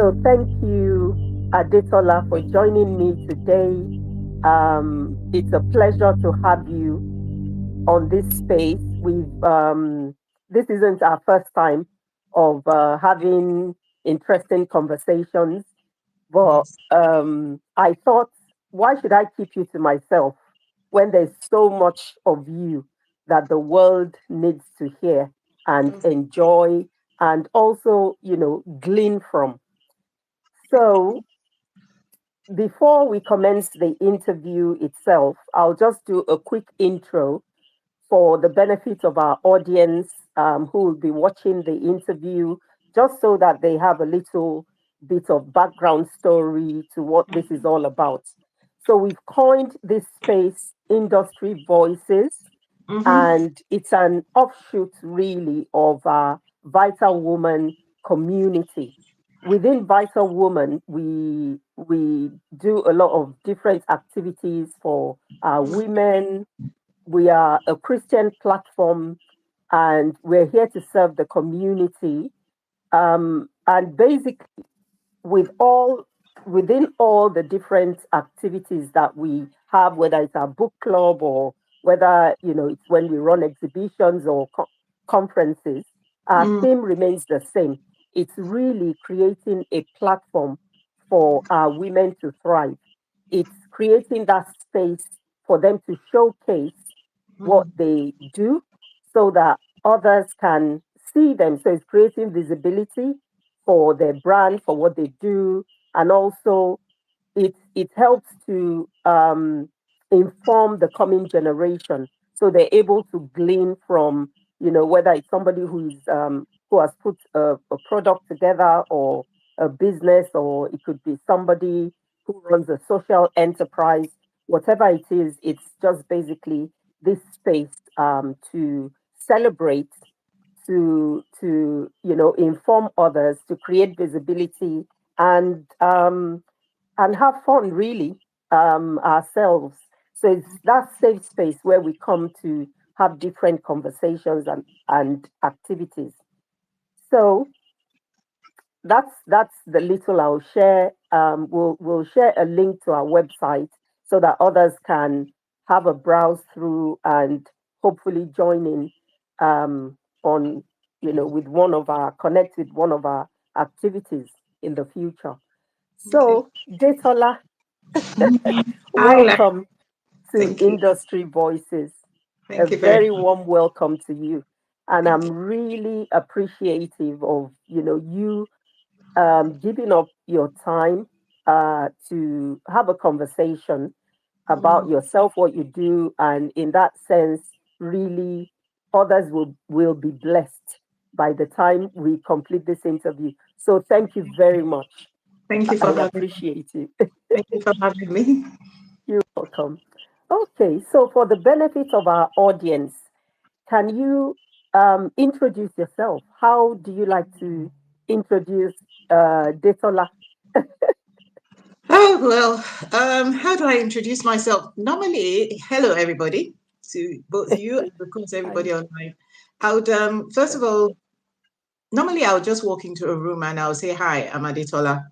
So thank you, Adetola, for joining me today. It's a pleasure to have you on this space. This isn't our first time of having interesting conversations, but Yes. I thought, why should I keep you to myself when there's so much of you that the world needs to hear and Okay. enjoy and also, glean from? So before we commence the interview itself, I'll just do a quick intro for the benefit of our audience who will be watching the interview, just so that they have a little bit of background story to what this is all about. So, we've coined this space Industry Voices, Mm-hmm. and it's an offshoot really of our Vital Woman community. Within Vital Woman, we do a lot of different activities for women. We are a Christian platform, and we're here to serve the community. And basically, with all within all the different activities that we have, whether it's our book club or whether it's when we run exhibitions or conferences, our Mm. theme remains the same. It's really creating a platform for our women to thrive. It's creating that space for them to showcase what Mm. they do so that others can see them. So it's creating visibility for their brand, for what they do, and also it helps to inform the coming generation, so they're able to glean from whether it's somebody who has put a product together or a business, or it could be somebody who runs a social enterprise. Whatever it is, it's just basically this space to celebrate, to inform others, to create visibility, and have fun really ourselves. So it's that safe space where we come to have different conversations and activities. So that's the little I'll share. We'll share a link to our website so that others can have a browse through and hopefully join in on with one of our connect with one of our activities in the future. Okay. So, Detola, Hi, Lara. welcome to Thank you. Industry Voices. A Thank you very very much. warm welcome to you. And Thank I'm you. really appreciative of, you giving up your time to have a conversation about Mm. yourself, what you do, and in that sense, really others will be blessed by the time we complete this interview. So thank you very much. Thank you for I having me. appreciate it. Thank you for having me. You're welcome. Okay, so for the benefit of our audience, can you introduce yourself? How do you like to introduce Detola? Oh, well, how do I introduce myself? Normally, hello, everybody, to both you and, of course, Hi. everybody online. I would, first of all, normally I would just walk into a room and I would say, "Hi, I'm Adetola,"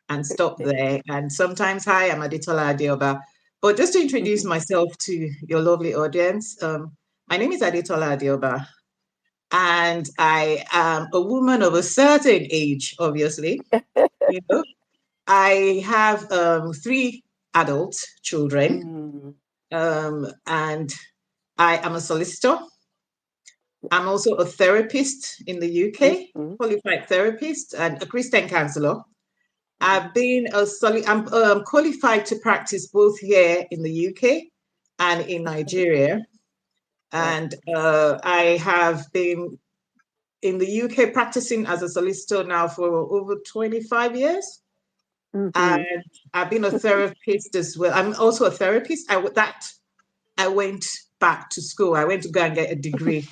and stop there. And sometimes, "Hi, I'm Adetola Adeoba." But just to introduce Mhm. myself to your lovely audience, my name is Adetola Adeoba, and I am a woman of a certain age, obviously. You know, I have three adult children, Mm, and I am a solicitor. I'm also a therapist in the UK, mhm, qualified therapist, and a Christian counselor. mm, I'm qualified to practice both here in the UK and in okay. Nigeria. Wow. And I have been in the UK practicing as a solicitor now for over 25 years. Hmm. And I've been a therapist as well. I'm also a therapist. I went back to school. I went to go and get a degree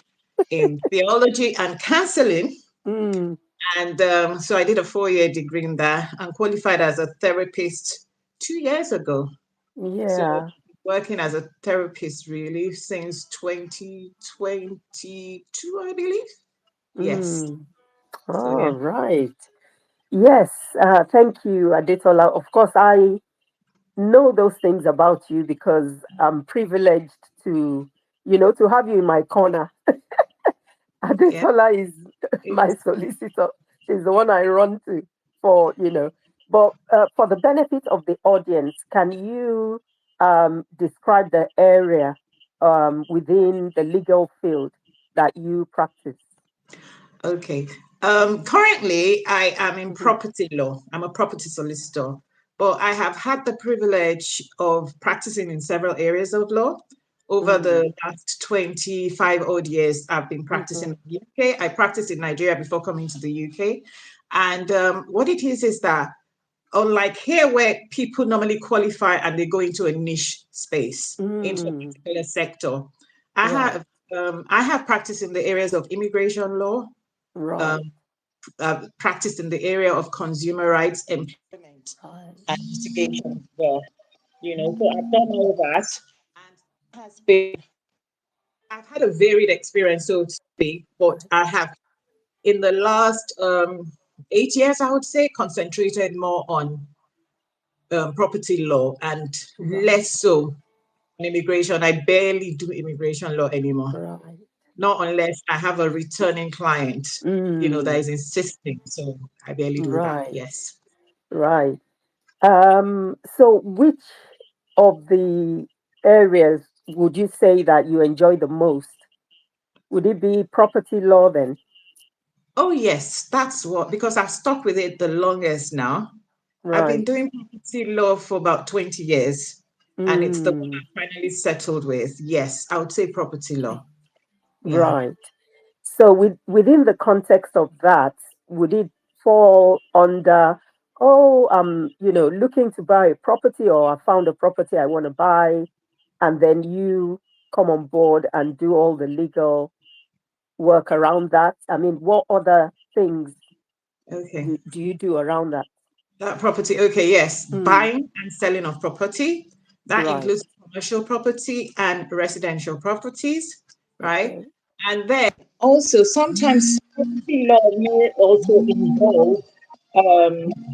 in theology and counseling. Mm, And so I did a 4-year degree in that and qualified as a therapist 2 years ago. So yeah. working as a therapist really since 2022, I believe. Yes. Mm. So All yeah. right. Yes, thank you, Adetola. Of course, I know those things about you because I'm privileged to, to have you in my corner. Yeah. Adetola is my Yes. solicitor. She's the one I run to for, But for the benefit of the audience, can you describe the area within the legal field that you practice? Okay. Currently, I am in Hmm. property law. I'm a property solicitor, but I have had the privilege of practicing in several areas of law. Over the Mm. last 25 odd years, I've been practicing Hmm. in the UK. I practiced in Nigeria before coming to the UK. And what it is that unlike here where people normally qualify and they go into a niche space, into a Mm. particular sector, I Right, have I have practiced in the areas of immigration law, um, right, practiced in the area of consumer rights, employment, right, and litigation as well. So I've done all that, and it has been I've had a varied experience, so to speak. But right, I have in the last 8 years, I would say, concentrated more on property law and right, less so on immigration. I barely do immigration law anymore, right. not unless I have a returning client, that Mm. is insisting. So I barely do that. Right, Yes. right. So which of the areas would you say that you enjoy the most? Would it be property law then? Oh, yes, that's what, because I've stuck with it the longest now. I've been Right. doing property law for about 20 years, and it's the one Mm. I finally settled with. Yes, I would say property law. Yeah. Right. So within the context of that, would it fall under, oh, looking to buy a property, or I found a property I want to buy, and then you come on board and do all the legal work around that? I mean, what other things Okay. do you do around that? That property, okay, yes. Mm. Buying and selling of property. That Right. includes commercial property and residential properties, right? Okay. And then also sometimes property law may also involve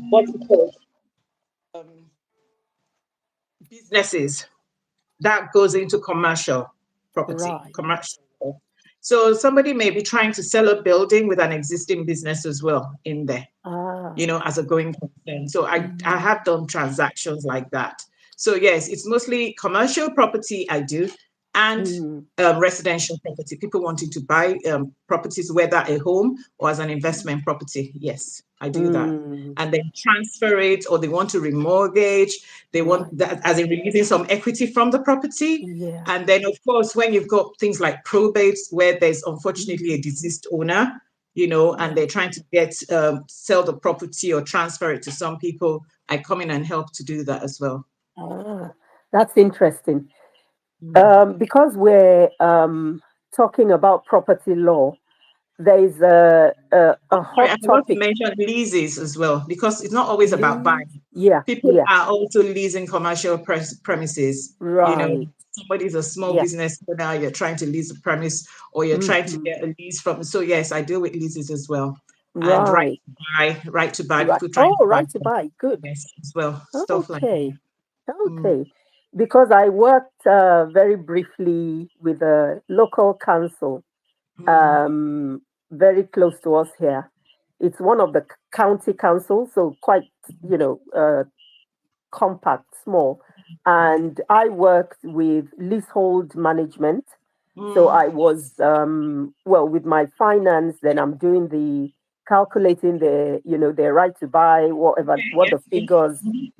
what's it called? Um, Businesses. That goes into commercial property, Right. commercial. So somebody may be trying to sell a building with an existing business as well in there, Ah. as a going concern. So I Mm. have done transactions like that. So yes, it's mostly commercial property I do, and Mm. residential property. People wanting to buy properties, whether a home or as an investment property. Yes, I do that. Mm. And then transfer it, or they want to remortgage. They want Right. that as in releasing some equity from the property. Yeah. And then, of course, when you've got things like probates, where there's unfortunately a Mm. deceased owner, and they're Right. trying to get sell the property or transfer it to some people, I come in and help to do that as well. Ah, that's interesting. Mm. Because we're talking about property law, there is a Sorry, I hot forgot to topic. mention leases as well, because it's not always about Lease. buying. Yeah. People Yeah. are also leasing commercial premises. Right. Somebody's a small Yeah. business owner, you're trying to lease a premise, or you're trying to Hmm. get a lease from. So yes, I deal with leases as well, and Right. right to buy, Right. people trying Oh, to buy right to buy. Good. yes as well, stuff like that. Okay. Mm, Okay. Because I worked very briefly with a local council mm, um, very close to us here. It's one of the county councils, so quite, you know, uh, compact, small. And I worked with leasehold management. So mm. I was, well, with my finance, then I'm doing the calculating the right to buy, whatever, Okay, what yes, the yes. figures.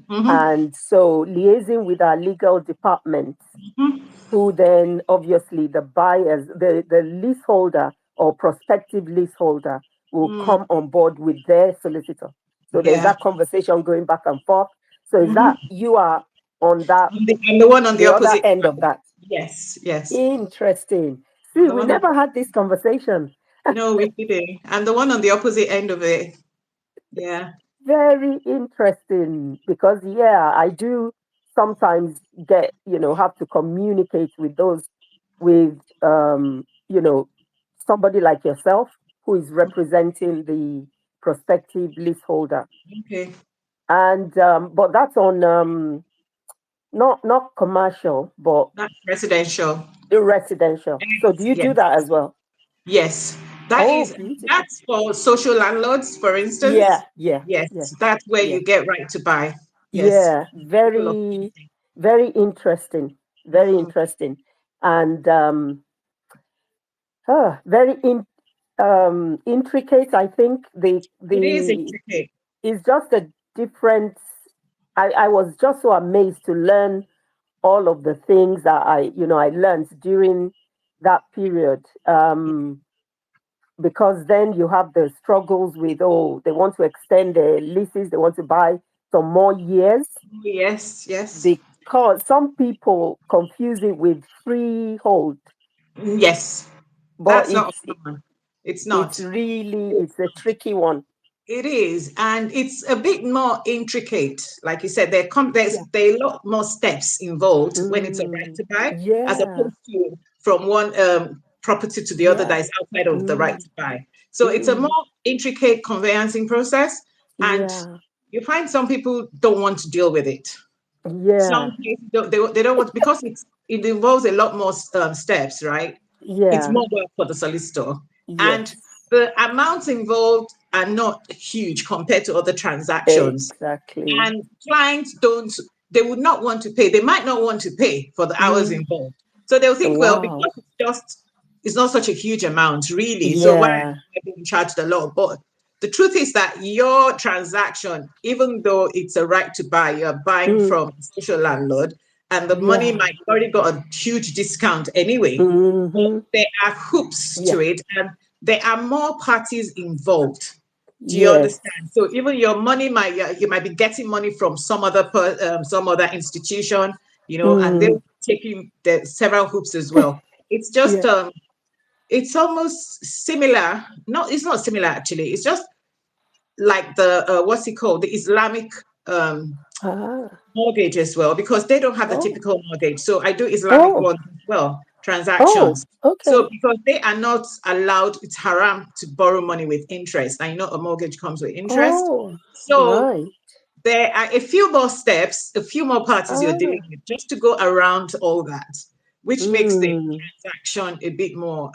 Mm-hmm, And so liaising with our legal department, mm-hmm, who then obviously the buyers, the leaseholder or prospective leaseholder will mm, come on board with their solicitor. So there's yeah. that conversation going back and forth. So is that Mm-hmm. you are on that, I'm the one on the the other opposite end of side. that? Yes, yes. Interesting. I'm See, the we one on never had this conversation. no, we didn't. I'm the one on the opposite end of it. Yeah. Very interesting because yeah, I do sometimes get, have to communicate with those with somebody like yourself who is representing the prospective leaseholder. Okay. And but that's on not commercial, but That's residential. residential. So do you do Yes. that as well? Yes. Oh, beautiful. That's for social landlords, for Yeah, instance. yeah, Yes. yeah, That's where yeah, you get right to buy. Yes. yeah. Equal Very, opportunity. very interesting. Very Mm, interesting. And very intricate. I think it is the intricate. it's just a different. I was just so amazed to learn all of the things that I learned during that period. Because then you have the struggles with, oh, they want to extend the leases, they want to buy some more years, Yes, yes. because some people confuse it with freehold, Yes. but That's not common. It's it's not. really it's a tricky one. It is, and it's a bit more intricate. Like you said, Yeah. there are a lot more steps involved when it's a right Mm, to buy, as yeah. opposed to from one property to the other Yeah. that is outside of the right Mm, to buy. So it's a more mm, intricate conveyancing process, and yeah. you find some people don't want to deal with it. Some Yeah. cases they don't want, because it involves a lot more steps, right? It's Yeah. more work for the solicitor, and Yes. the amounts involved are not huge compared to other transactions. Exactly. And clients don't, they would not want to pay. They might not want to pay for the hours Mm, involved. So they'll think, well, wow. because it's not such a huge amount, really. So why am Yeah. I being charged a lot? But the truth is that your transaction, even though it's a right to buy, you're buying Mm, from a social landlord, and the money yeah. might already got a huge discount anyway. But Mm-hmm. there are hoops to Yeah. it, and there are more parties involved. Do you Yes. understand? So even your money might, you might be getting money from some other institution, and they're Mm, taking the several hoops as well. It's just yeah. it's almost similar. No, it's not similar actually. It's just like the what's it called? The Islamic um, Ah. mortgage as well, because they don't have the Oh. typical mortgage. So I do Islamic Oh. ones as well, Oh. transactions. Okay. So because they are not allowed, it's haram to borrow money with interest. I know a mortgage comes with interest. Oh. So Right. there are a few more steps, a few more parties you're dealing Ah. with just to go around all that, which makes the Mm, transaction a bit more,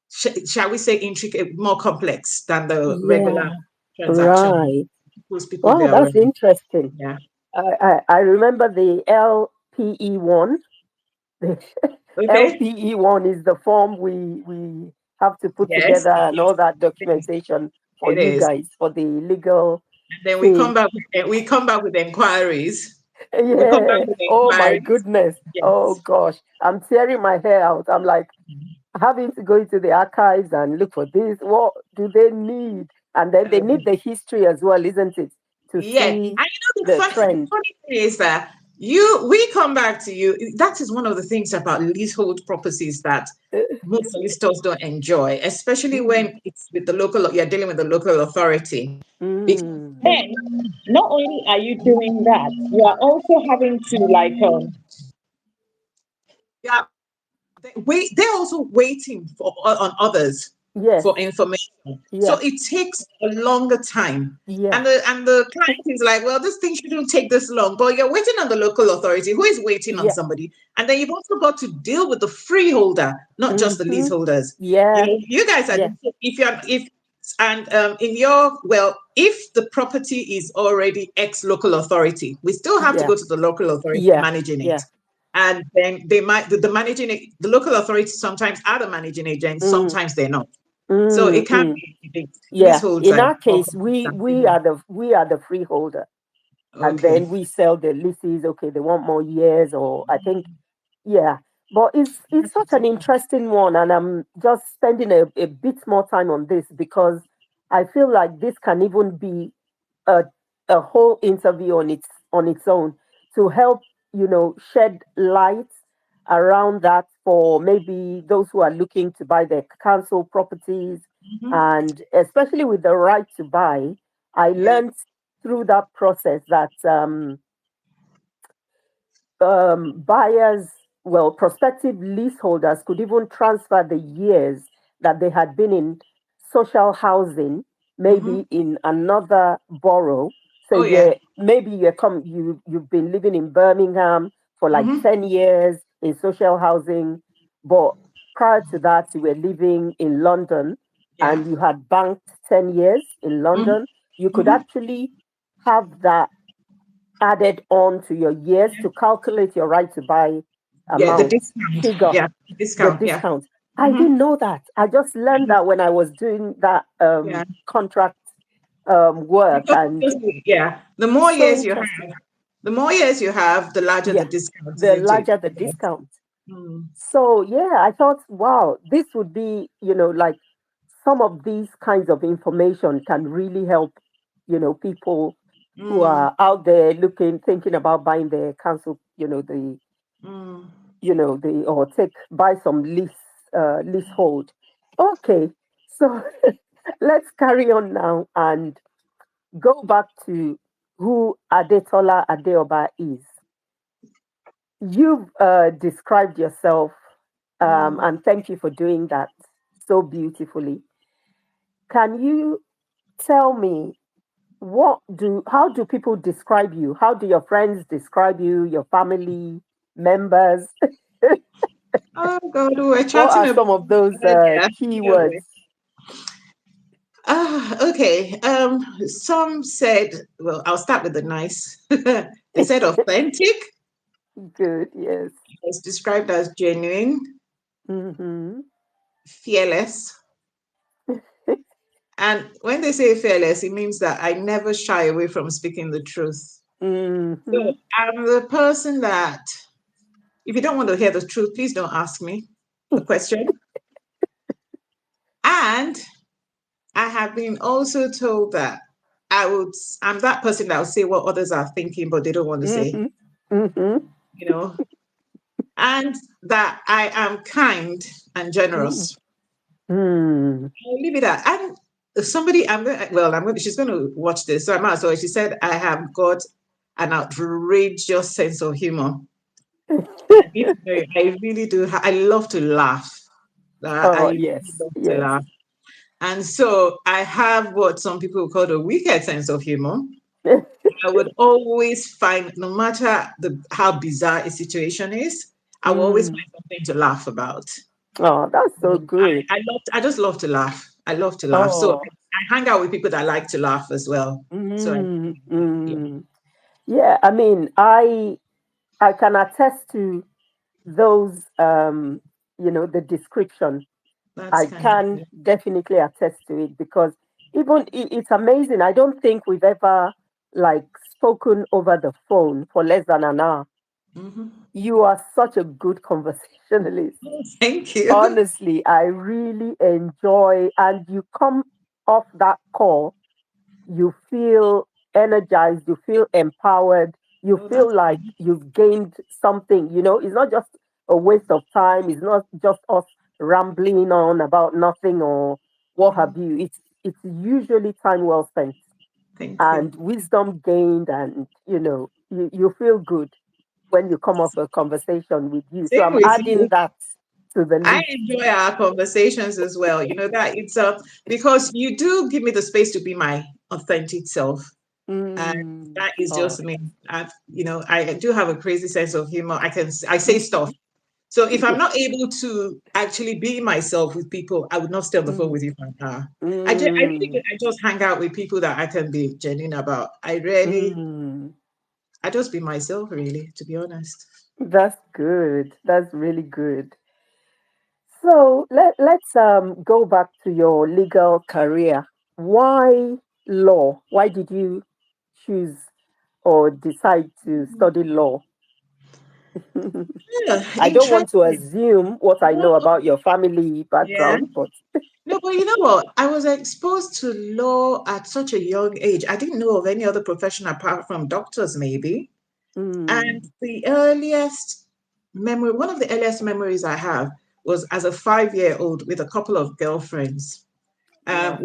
shall we say, intricate, more complex than the regular yeah. transaction Right. most people Wow, there that's already. interesting. Yeah. I remember the LPE one. The Okay. LPE one is the form we have to put Yes. together and Yes. all that It is. documentation for It you is. guys for the legal And then team. we come back with inquiries. We come back Yeah. with Oh my inquiries. goodness. Oh Yes. gosh. I'm tearing my hair out. I'm like having to go into the archives and look for this. What do they need? And then they need Okay. the history as well, isn't it? To Yeah. And see the the trend. funny thing is that we come back to you. That is one of the things about leasehold properties that most solicitors don't enjoy, especially Mm, when it's with the local, you're dealing with the local authority. Because mm, then, not only are you doing that, you are also having to like yeah, they're also waiting for on others yes. for information. So Yeah. it takes a longer time. Yeah. And the client is like, well, this thing shouldn't take this long, but you're waiting on the local authority who is waiting on Yeah. somebody. And then you've also got to deal with the freeholder, not just the Mm-hmm. leaseholders. Yeah. You guys are Yeah. if you're if and in your well, if the property is already ex local authority, we still have to Yeah. go to the local authority Yeah. managing it. Yeah. And then they might the managing the local authorities sometimes are the managing agents, Mm, sometimes they're not. So it mm, can mm. be big. Yeah. Leaseholds In are our more case, complex we than we freehold. are the freeholder, and Okay. then we sell the leases. Okay, they want more years, or I think yeah. But it's such an interesting one, and I'm just spending a bit more time on this because I feel like this can even be a a whole interview on its own to help shed light around that for maybe those who are looking to buy their council properties, Mhm. and especially with the right to buy. I Yeah. learned through that process that buyers, well, prospective leaseholders could even transfer the years that they had been in social housing Mm-hmm. maybe in another borough. So Oh yeah. you've been living in Birmingham for like Mm-hmm. 10 years in social housing, but prior to that you were living in London Yeah. and you had banked 10 years in Mm-hmm. London. You could Mm-hmm. actually have that added on to your years Yeah. to calculate your right to buy Yeah. The amount, discount. figure, Yeah. the Discount. Yeah. discount. I Mm-hmm. didn't know that. I just learned that when I was doing that Yeah. contract work, Because and yeah, so interesting. the more years you have, the larger the Yeah, discount the you take. larger the Yes. discount. Mm. So yeah, I thought, wow, this would be, like some of these kinds of information can really help, people who Mm. are out there looking, thinking about buying their council, Mm. or buy some leasehold. Okay, so let's carry on now and go back to who Adetola Adeoba is. You've described yourself, Mm. and thank you for doing that so beautifully. Can you tell me how do people describe you? How do your friends describe you, your family members? Oh God, we were What chatting are about some of those earlier. keywords? Okay. Some said, well, I'll start with the nice. They said authentic. Good, yes. It's described as genuine, Mm-hmm. fearless. And when they say fearless, it means that I never shy away from speaking the truth. So Mm-hmm. I'm the person that, if you don't want to hear the truth, please don't ask me the question. And I have been also told that I'm that person that will say what others are thinking, but they don't want to say, Mm-hmm. Mm-hmm. you know, and that I am kind and generous. Mm-hmm. I'll leave it at. And somebody, she's going to watch this, so I might as well. She said, I have got an outrageous sense of humor. And if you know, I really do. I love to laugh. I Oh, really yes, love to yes. laugh. And so I have what some people call a wicked sense of humor. I would always find, no matter how bizarre a situation is, I will always Mm. find something to laugh about. Oh, that's so good. I just love to laugh. I love to laugh. So Oh, I hang out with people that like to laugh as well. So mm, yeah, mm. Yeah, I mean, I can attest to those the description. that's I kind of can definitely attest to it because it's amazing. I don't think we've ever like spoken over the phone for less than an hour. hmm. You are such a good conversationalist. Thank you. Honestly, I really enjoy, and you come off that call, you feel energized, you feel empowered, you Oh, feel that's like you've gained something. It's not just a waste of time, it's not just us rambling on about nothing or what mhm. have you. It's usually time well spent Thank you. and wisdom gained, and you feel good when you come off a conversation with you. So Same I'm with adding you. that to the I list. enjoy our conversations as well. You know that it's because you do give me the space to be my authentic self, and Mm. that is Oh. just me. I do have a crazy sense of humor. I say stuff. Mhm. So if I'm not able to actually be myself with people, I would not stay on the phone Mm. with you for an hour. I really Mm. I just hang out with people that I can be genuine about. Mm. I just be myself, really, to be honest. That's good. That's really good. So let's go back to your legal career. Why law? Why did you choose or decide to study law? Yeah, I don't want to interesting. assume what I know No, about your family yeah. background, but No, but you know what? I was exposed to law at such a young age. I didn't know of any other profession apart from doctors, maybe. And mm, one of the earliest memories I have was as a 5 year old with a couple of girlfriends. right.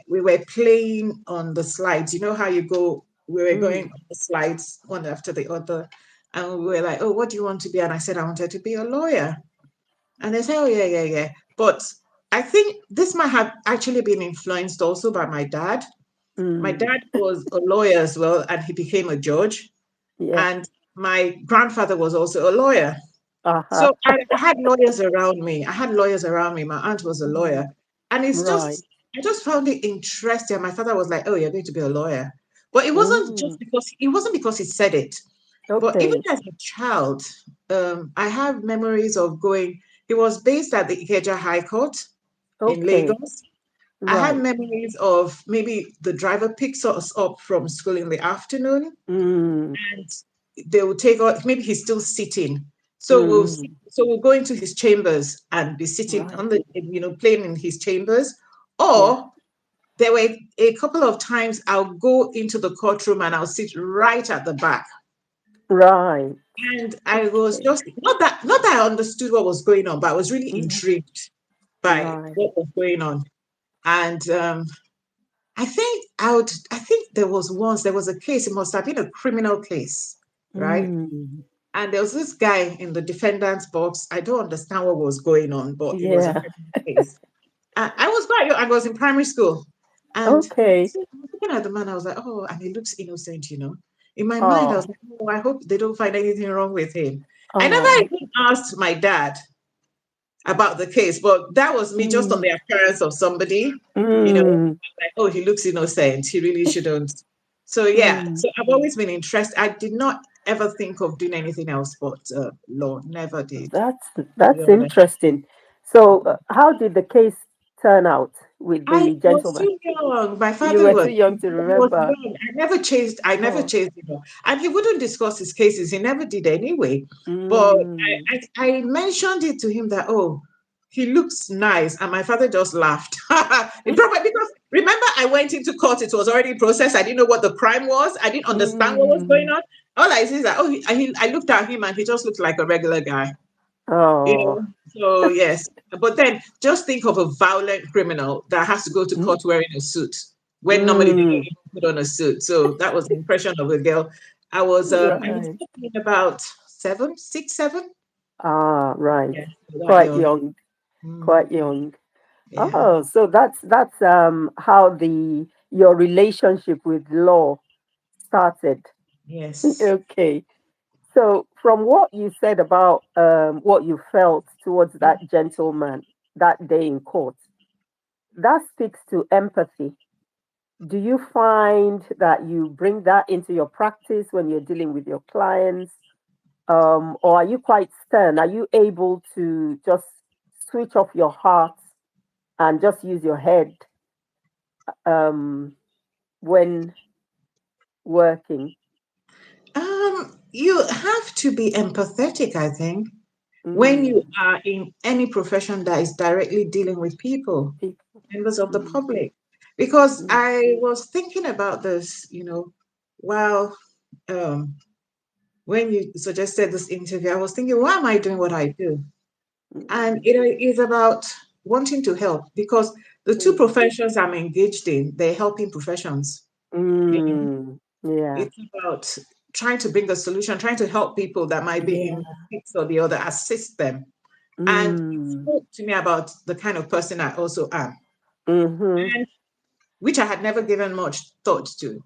We were playing on the slides. You know how you go? We were going Mm, on the slides one after the other, and we were like, "Oh, what do you want to be?" And I said, "I wanted to be a lawyer." And they say, "Oh, yeah, yeah, yeah." But I think this might have actually been influenced also by my dad. My Mm. dad was a lawyer as well, and he became a judge. Yeah. And my grandfather was also a lawyer. Uh-huh. So I had lawyers around me. I had lawyers around me. My aunt was a lawyer. Mm. And Right. I just found it interesting. My father was like, "Oh, you're going to be a lawyer." But Mm. it wasn't because he said it. But even Okay. as a child, I have memories of going, he was based at the Ikeja High Court in Okay. Lagos. I had Right. memories of maybe the driver picks us up from school in the afternoon Mm. and they will take out, maybe he's still sitting. Mm. So we'll go into his chambers and be sitting Right. on the, playing in his chambers. Yeah. Or there were a couple of times I'll go into the courtroom and I'll sit right at the back. Right. And I was Okay. just not that I understood what was going on, but I was really Mm. intrigued by Right. what was going on. And I think there was a case, it must have been a criminal case, right? Mm. And there was this guy in the defendant's box. I don't understand what was going on, but it was a Yeah. criminal case. And I was quite young, I was in primary school. And Okay. I was looking at the man, I was like, oh, and he looks innocent, In my mind, I was Oh. like, oh, I hope they don't find anything wrong with him. I never Oh. even asked my dad about the case, but that was me just on Mm. the appearance of somebody, Mm. like, oh, he looks innocent. He really shouldn't. So yeah, Mm. so I've always been interested. I did not ever think of doing anything else but law. Never did. That's To be that's honest. interesting. So, how did the case turn out with I the was gentleman? too young. My You father were was too young to he was remember. young. I never Oh. chased him. And he wouldn't discuss his cases. He never did anyway. But Mm. I mentioned it to him that, oh, he looks nice. And my father just laughed. It probably because remember I went into court, it was already processed. I didn't know what the crime was. I didn't understand what was going Mm. on. All I see is that, oh, I looked at him and he just looked like a regular guy you Oh. know. So yes, but then just think of a violent criminal that has to go to Mm. court wearing a suit when normally they don't Mm. even put on a suit. So that was the impression of a girl. I was Right. thinking about 7, 6, 7. Ah, right. Yeah, that Quite young. young. Mm, Quite young. yeah. Oh, so that's how the your relationship with law started. Yes. Okay. So from what you said about what you felt towards that gentleman that day in court, that speaks to empathy. Do you find that you bring that into your practice when you're dealing with your clients? Or are you quite stern? Are you able to just switch off your heart and just use your head um, when working? You have to be empathetic, I think, when you Mm, are in any profession that is directly dealing with people, people. members of the Mm, public. Because mm, I was thinking about this, while um, when you suggested this interview, I was thinking, why am I doing what I do? And mm, it is about wanting to help because the two mm, professions I'm engaged in, they're helping professions. You know, mm. Yeah. it's about trying to bring a solution, trying to help people that might be in Yeah. fix or the other, assist them. And it Mm, spoke to me about the kind of person I also am, mm-hmm. and which I had never given much thought to.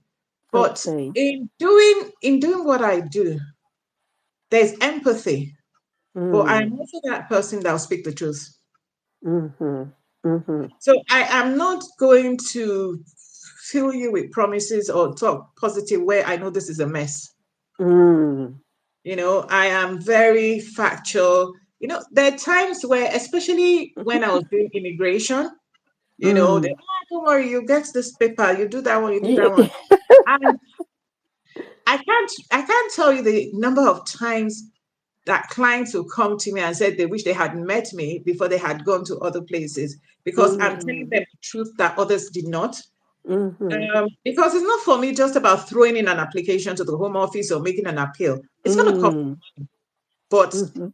But Okay. in doing what I do, there's empathy. But I'm Mm, also that person that will speak the truth. mm-hmm. Mm-hmm. So I am not going to fill you with promises or talk positive where I know this is a mess. Mm, I am very factual. There are times where, especially when I was doing immigration, mm. don't worry, you get this paper, you do that one, you do that one. Ye- And I can't tell you the number of times that clients will come to me and said they wish they had met me before they had gone to other places because I'm telling Mm, them the truth that others did not. mm-hmm. Because it's not for me just about throwing in an application to the Home Office or making an appeal. It's going to cost, Mm, but mm-hmm.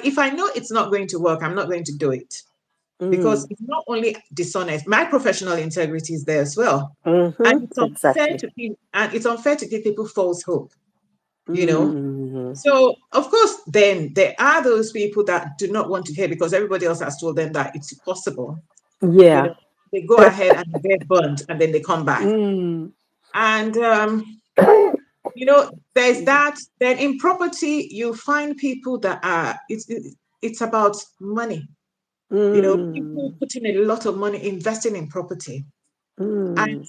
if I know it's not going to work, I'm not going to do it because Mm, it's not only dishonest. My professional integrity is there as well, and mm-hmm. it's unfair Exactly. to give people false hope. You know, Mm, So, of course, then there are those people that do not want to hear because everybody else has told them that it's possible. You Yeah. know, they go ahead and they get burned and then they come back. Mm. And, there's that. Then in property, you find people that are, it's about money. People Mm. putting a lot of money investing in property. And Mm.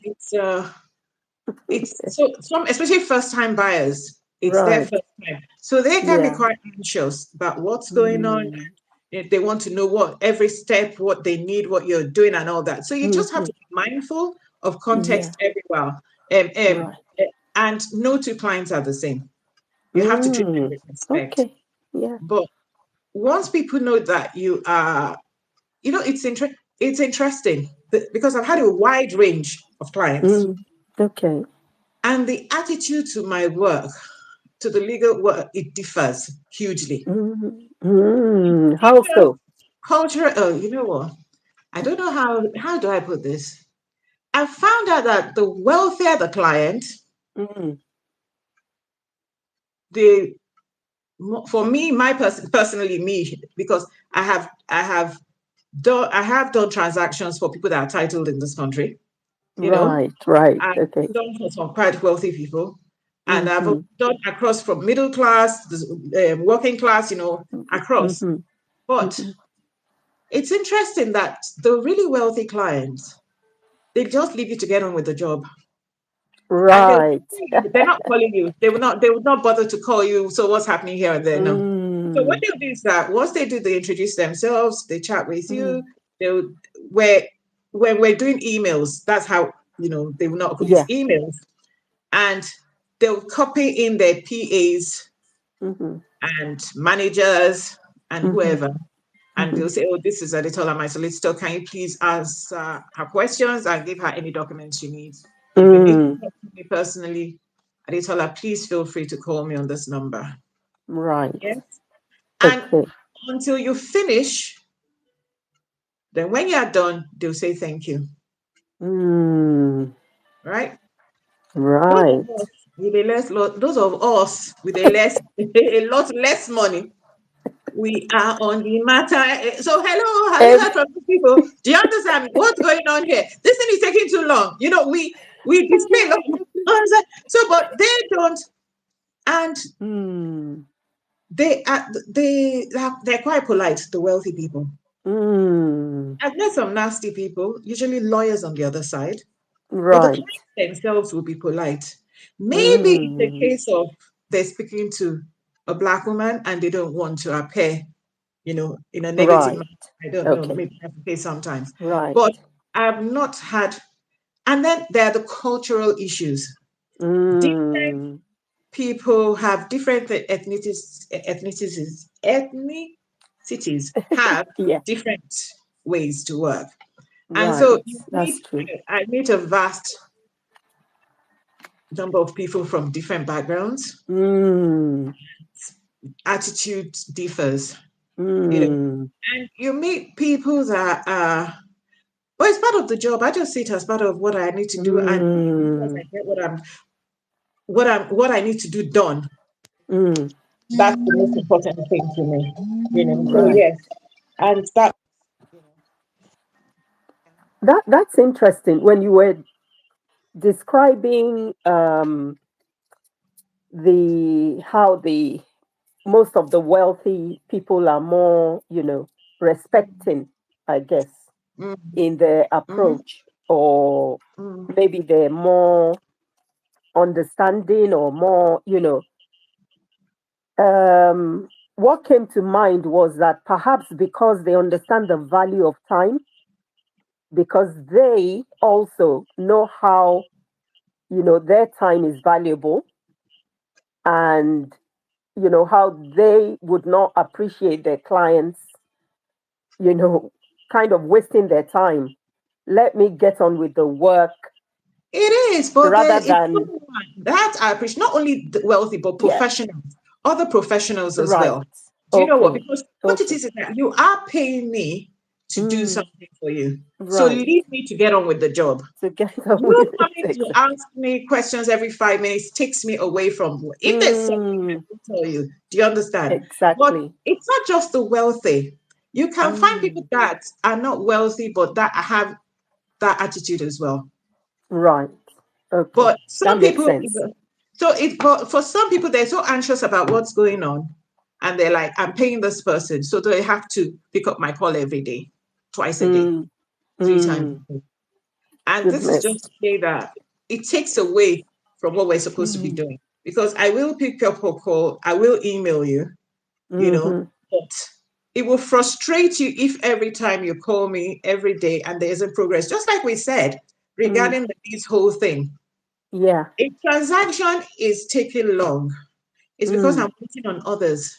it's so some, especially first time buyers, it's their Right. first time, so they can be Yeah. quite anxious about what's going on. Mm. If they want to know what every step, what they need, what you're doing, and all that. So you just have Mm-hmm. to be mindful of Yeah. context everywhere, um, um, Right. and no two clients are the same. You have to treat them Mm. with respect. Okay. Yeah. But once people know that you are, it's interesting because I've had a wide range of clients, Mm. Okay. and the attitude to my work, to the legal work, it differs hugely. Mm. Mm. How Because so? culture, oh, you know what? I don't know how do I put this? I found out that the wealthier the client, Mm. the for me, personally me, because I have done transactions for people that are titled in this country, you know, Right. Right. I've Okay. done for some quite wealthy people, and I've Mm-hmm. done across from middle class, working class, across. Mm-hmm. But Mm-hmm. it's interesting that the really wealthy clients, they just leave you to get on with the job. And Right. they're not calling you. They would not bother to call you. So what's happening here and there? No. So what Mm. they'll do is that once they do, they introduce themselves, they chat with you. Mm. They'll where when we're doing emails, that's how they will not it's Yeah. emails. And they'll copy in their PAs Mm-hmm. and managers and Mm-hmm. whoever. And Mm-hmm. they'll say, "Oh, this is Adetola, my solicitor. Can you please ask her questions and give her any documents she needs? If you need to Mm. talk to me personally, Adetola, please feel free to call me on this number." Right. Yes. And Okay. until you finish, then when you are done, they'll say thank you. Mm. Right? Those of Right. us with a less lot, those of us with a less a lot less money, we are on the matter. So, hello, have you Ev- heard from these people? Do you understand what's going on here? This thing is taking too long. We display a lot of answer. So, but they don't, and mm. they're quite polite. The wealthy people. Mm. I've met some nasty people, usually lawyers on the other side, but the Right. clients themselves will be polite. Maybe it's a Mm. case of they're speaking to a black woman and they don't want to appear in a negative Right. manner. I don't know, Okay. maybe that's the case sometimes. Right. But I've not had, and then there are the cultural issues. Different Mm. people have different ethnicities have Yeah. different ways to work. And so Right. That's true. I meet a vast number of people from different backgrounds. Mm. Attitude differs, Mm. and you meet people that are. Well, it's part of the job. I just see it as part of what I need to do, and once I Mm. get what I need to do done, Mm. that's the most important thing to me. So Right. yes, and that. That's interesting. When you were describing the how the most of the wealthy people are more, respecting, I guess, Mm, in their mm, approach, or mm. maybe they're more understanding or more, what came to mind was that perhaps because they understand the value of time, because they also know how, their time is valuable, and how they would not appreciate their clients, you know, kind of wasting their time. Let me get on with the work It is, but rather it's than, that I appreciate not only the wealthy but yeah, professionals, other professionals as right. well. Do you know what? Okay. Because what it Okay. is that you are paying me to do something for you. So Right. leave me to get on with the job. To get on with You it. coming to ask me questions every 5 minutes takes me away from work. If there's something I Mm, can tell you, do you understand? But exactly. it's not just the wealthy. You can find people Mm, that are not wealthy, but that have that attitude as well. right. Okay. But That some makes people, sense. but for some people, they're so anxious about what's going on, and they're like, "I'm paying this person, so they have to pick up my call every day, twice a day, Mm, 3 times mm, a day." And this is goodness. just to say that it takes away from what we're supposed to be Mm, doing. Because I will pick up a call, I will email you, mm-hmm, but it will frustrate you if every time you call me every day and there isn't progress. Just like we said mm, regarding this whole thing, yeah. a transaction is taking long. It's because Mm, I'm waiting on others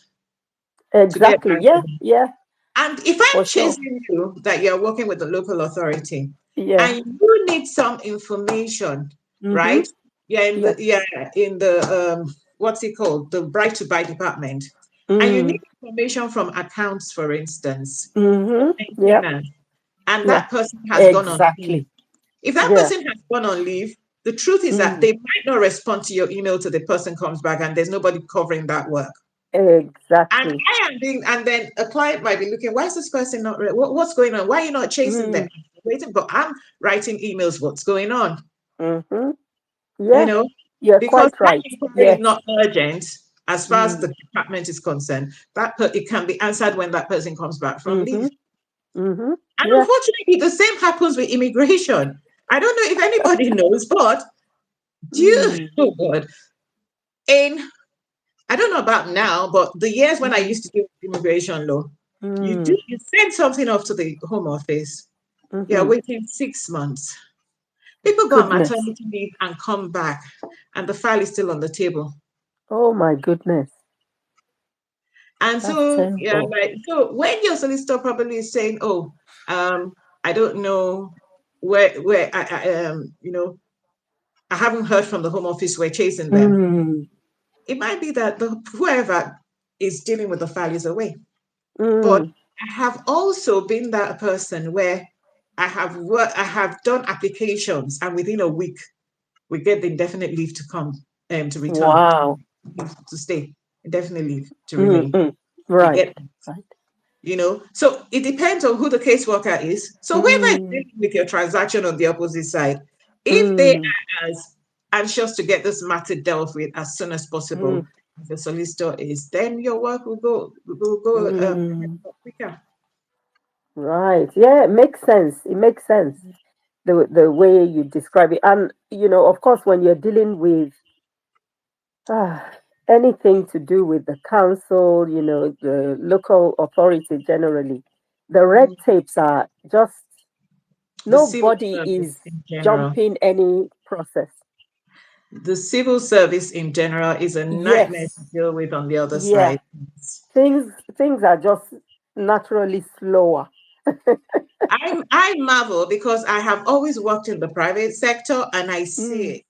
to get exactly. back to Yeah. me. Yeah. And if I'm For sure. chasing you that you're working with the local authority Yeah. and you need some information, Mm-hmm. right? Yeah, Yeah. in the what's it called? The right to buy department. And you Mm, need information from accounts, for instance, or mm-hmm. Yeah. maintenance, and Yeah. that person has gone on leave. Exactly. If that Yeah. person has gone on leave, the truth is that Mm, they might not respond to your email till the person comes back and there's nobody covering that work. And exactly. I am being, and then a client might be looking, why is this person not, what's going on? Why are you not chasing them? Mm, I'm waiting, but I'm writing emails, what's going on? mm-hmm. You Yeah. know, You're because quite that right. inquiry is Yes. not urgent as far as Mm, the department is concerned. It can be answered when that person comes back from mm-hmm. leave. Mm-hmm. And Yeah. unfortunately, the same happens with immigration. I don't know if anybody knows, but do you, Mm, oh God, in I don't know about now, but the years when I mm, used to do immigration law, mm, you send something off to the home office. You're mm-hmm. waiting 6 months. People go on Goodness. maternity leave and come back, and the file is still on the table. Oh my goodness. And That's so, yeah, terrible. like so when your solicitor probably is saying, "Oh, I don't know where I haven't heard from the home office. We're chasing them." Mm, It might be that whoever is dealing with the file is away. But mm. I have also been that person where I have done applications, and within a week we get the indefinite leave to come to return Wow. to stay, indefinite leave to Mm, remain. mm. We Right. get, Right. so it depends on who the caseworker is. So whoever is Mm, dealing with your transaction on the opposite side, if they mm, are as anxious to get this matter dealt with as soon as possible mm, as the solicitor is, then your work will go mm. quicker. Right. Yeah, it makes sense. It makes sense. The way you describe it. And of course, when you're dealing with ah, anything to do with the council, the local authority generally, the red Mhm. tapes are just The civil nobody is service in general. jumping any process. The civil service in general is a nightmare to Yes. deal with on the other Yeah. side. Things are just naturally slower. I marvel because I have always worked in the private sector and I see Mm, it.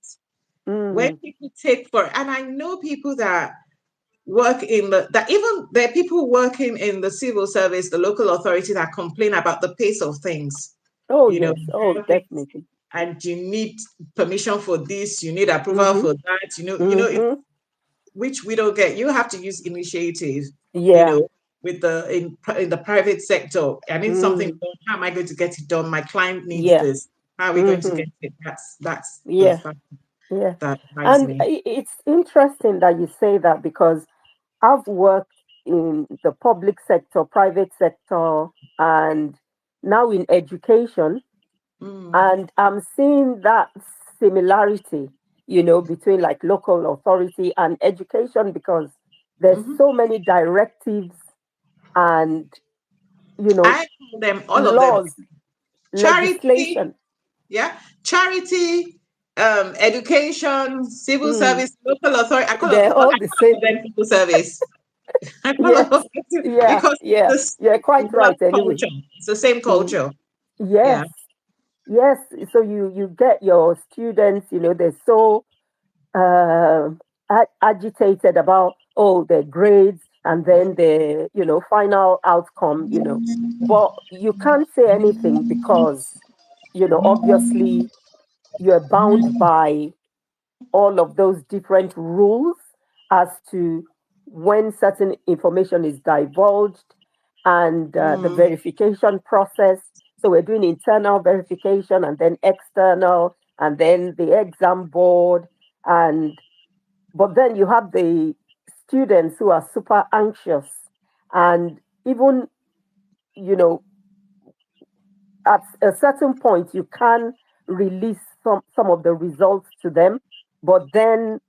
When mm. people and I know people that work that even there are people working in the civil service, the local authority that complain about the pace of things. Oh You know, yes. Oh, definitely. and you need permission for this, you need approval Mm-hmm. for that, Mm-hmm. which we don't get. You have to use initiative, you Yeah. know, with in the private sector. I need something Mm. done. How am I going to get it done? My client needs Yeah. this. How are we going to Mm-hmm. get it? That's the Yeah. fact Yeah. that drives And me. it's interesting that you say that because I've worked in the public sector, private sector, and now in education, Mm, and I'm seeing that similarity, between like local authority and education because there's mhm. so many directives and, you know, I call them all of them laws, charity, legislation. yeah, charity, education, civil Mm, service, local authority. they're all I the call all same. of them civil service. I call all Yes. of them Yeah. because Yeah. it's You're the quite work right anyway. culture. It's the same Mm, culture. yes. Yeah. Yes. So you get your students, they're so uh, agitated about their grades. and then the, final outcome, but you can't say anything because, obviously you're bound by all of those different rules as to when certain information is divulged and the Mm. verification process. So we're doing internal verification and then external and then the exam board. And but then you have the students who are super anxious, and even, you know at a certain point you can release some of the results to them, but then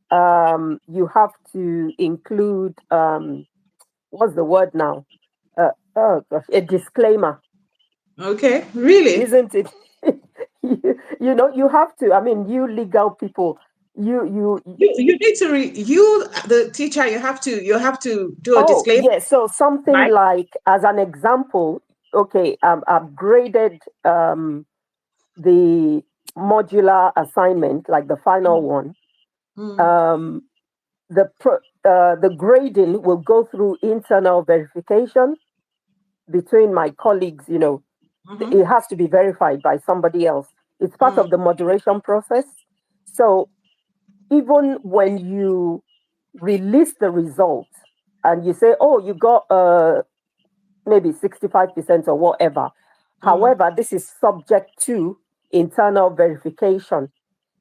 you have to include, what's the word now, oh gosh, a disclaimer, Okay, really? isn't it? You have to, I mean, you legal people, you You need to you the teacher, you have to do a oh disclaimer, yes, so something right? like, as an example, okay, I've graded the modular assignment, like the final one. Mm. um, the grading will go through internal verification between my colleagues. Mm-hmm. It has to be verified by somebody else. It's part Mm. of the moderation process. So even when you release the result and you say, oh, you got maybe 65% or whatever, Mm. however, this is subject to internal verification.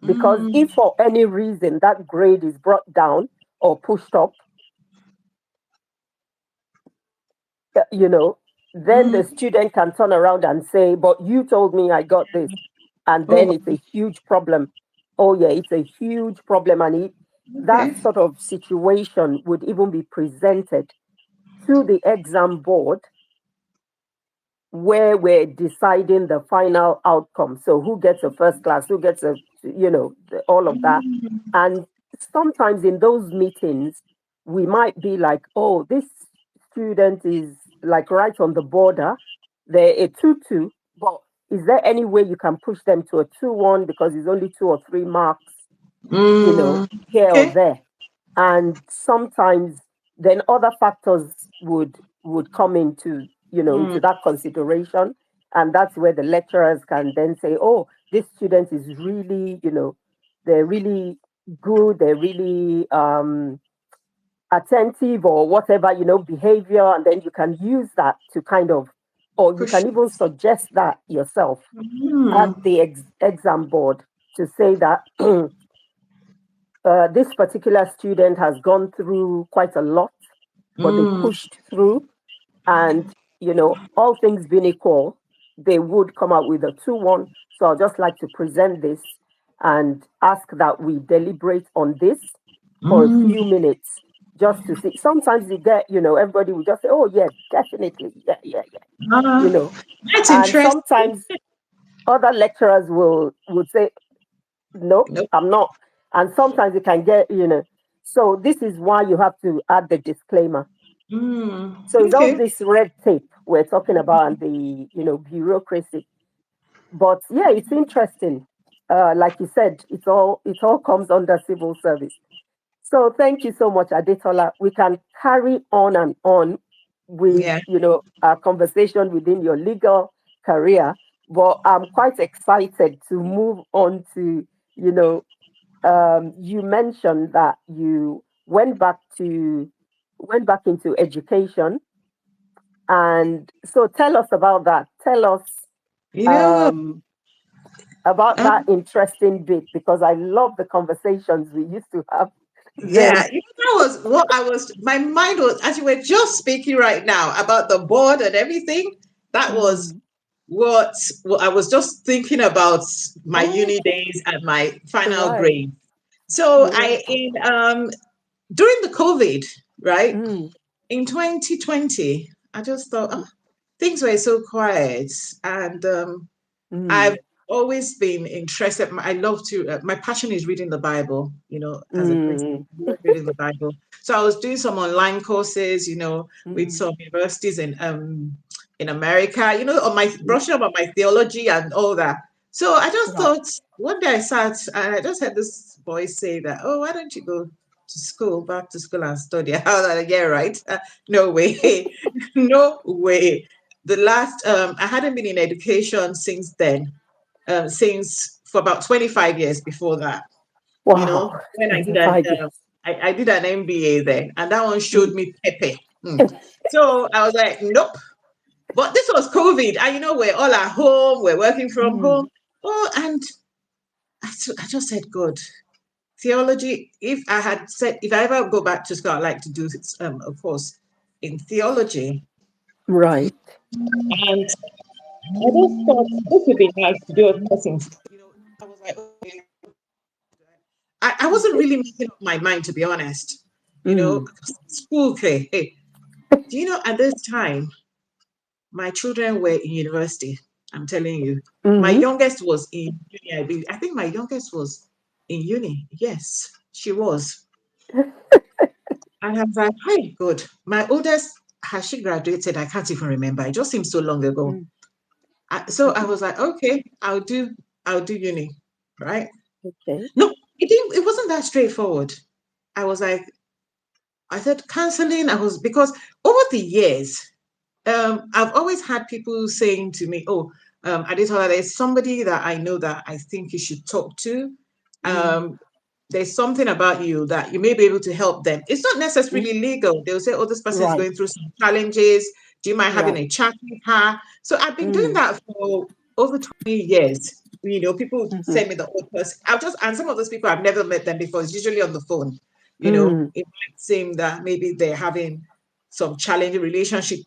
Because Mm. if for any reason that grade is brought down or pushed up, then the Mm. student can turn around and say, but you told me I got this. And then Oh, it's a huge problem. Oh, yeah, it's a huge problem. And okay. that sort of situation would even be presented to the exam board, where we're deciding the final outcome. So who gets a first class, who gets all of that. Mm. And sometimes in those meetings, we might be like, oh, this student is like right on the border. They're a 2-2, but is there any way you can push them to a 2-1 because it's only 2 or 3 marks, Mm. here or Okay. there? And sometimes then other factors would come into Mm. that consideration, and that's where the lecturers can then say, oh, this student is really, they're really good, they're really attentive, or whatever, behavior, and then you can use that to kind of, or you Push can even it. suggest that yourself at Mm. the exam board, to say that this particular student has gone through quite a lot, but they Mm. pushed through, and all things being equal, they would come out with a 2-1. So I'd just like to present this and ask that we deliberate on this for a Mm. few minutes, just to see. Sometimes you get, everybody will just say, oh yeah, definitely, yeah, yeah, yeah, you Ah, know that's and interesting. sometimes other lecturers will would say, nope, Nope. I'm not. And sometimes you can get, so this is why you have to add the disclaimer. Mm. So it's all Okay. this red tape we're talking about, and the, bureaucracy. But yeah, it's interesting. Like you said, it all comes under civil service. So thank you so much, Adetola. We can carry on and on with, Yeah. our conversation within your legal career. But I'm quite excited to move on to, you mentioned that you went back into education, and so tell us about that. Tell us You know, um, about that um, interesting bit, because I love the conversations we used to have yeah, then. that was what my mind was, as you were just speaking right now about the board and everything, that was Mm, what I was just thinking about, my uni okay, days and my final right. grade. So Yeah. during the COVID, right, Mm, in 2020, I just thought, oh, things were so quiet, and I've mm, always been interested. I love to. My passion is reading the Bible. As a Christian, mm, I love reading the Bible. So I was doing some online courses. With mm, some universities in America. On my mm, brushing up on my theology and all that. So I just right. thought, one day I sat and I just heard this voice say that, oh, why don't you go? to school, back to school and study. I was like, yeah, right. No way. No way. The last, I hadn't been in education since then, since for about 25 years before that. You know, Wow. when I did an 25 years. I did an MBA then, and that one showed me Pepe. So I was like, nope. But this was COVID, and you know, we're all at home, we're working from home. Oh, and I just said, God, theology. If I ever go back to school, I'd like to do a course in theology. Right. And I just thought this would be nice to do a course in. I was like, okay. I wasn't really making up my mind, to be honest. School, okay. Hey, do you know at this time, my children were in university. I'm telling you. My youngest was in uni. I think my youngest was in uni. Yes, she was. And I was like, hi, good. My oldest, has she graduated? I can't even remember. It just seems so long ago. So I was like, okay, I'll do uni, right? Okay. No, it wasn't that straightforward. I said counseling. Because over the years, I've always had people saying to me, oh, Adetola, there's somebody that I know that I think you should talk to. There's something about you that you may be able to help them. It's not necessarily legal. They'll say, oh, this person is going through some challenges. Do you mind having a chat with her? So I've been doing that for over 20 years. People send me the old person. And some of those people, I've never met them before. It's usually on the phone. It might seem that maybe they're having some challenging relationship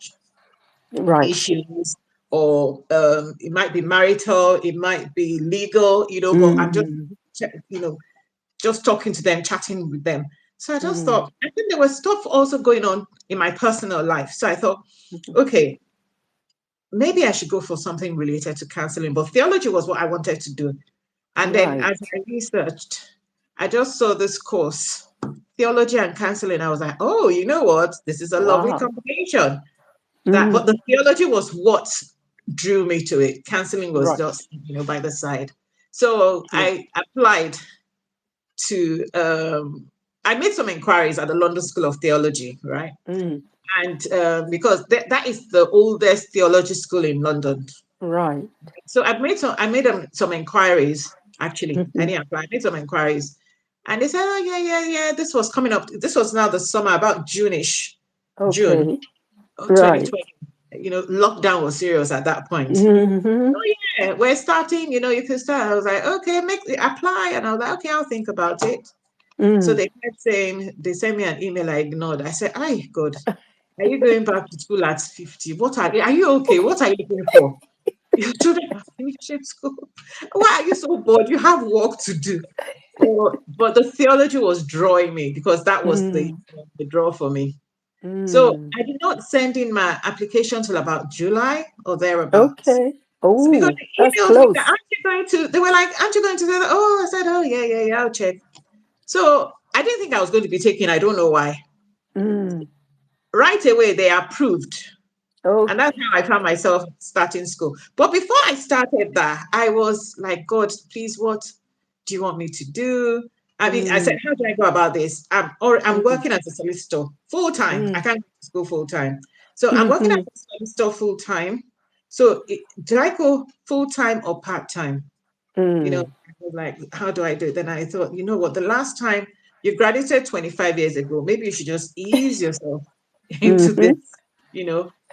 issues, or it might be marital, it might be legal, but I'm just talking to them, chatting with them. So I just thought, I think there was stuff also going on in my personal life. So I thought, okay, maybe I should go for something related to counseling, but theology was what I wanted to do. And then as I researched, I just saw this course, theology and counseling. I was like, oh, you know what? This is a lovely combination. But the theology was what drew me to it. Counseling was just, by the side. So I applied to, I made some inquiries at the London School of Theology, right? And because that is the oldest theology school in London. Right. So I made some inquiries, actually. I didn't apply. I made some inquiries. And they said, oh, yeah. This was coming up. This was now the summer, about June-ish. June 2020. Lockdown was serious at that point. Oh, yeah, we're starting, you can start. I was like, okay, apply. And I was like, okay, I'll think about it. So they kept saying, they sent me an email I ignored. I said, God, are you going back to school at 50? Are you okay? What are you looking for? Your children are finishing school. Why are you so bored? You have work to do. But the theology was drawing me, because that was the draw for me. So I did not send in my application till about July or thereabouts. Okay. Oh, because the that's emails close. they were like, aren't you going to do that? Oh, I said, oh, yeah, I'll check. So I didn't think I was going to be taken. I don't know why. Right away, they approved. Okay. And that's how I found myself starting school. But before I started that, I was like, God, please, what do you want me to do? I mean, I said, how do I go about this? I'm working as a solicitor full time. I can't go to school full time. So I'm working as a solicitor full time. So did I go full time or part time? I was like, how do I do it? Then I thought, you know what? The last time you graduated 25 years ago, maybe you should just ease yourself into this.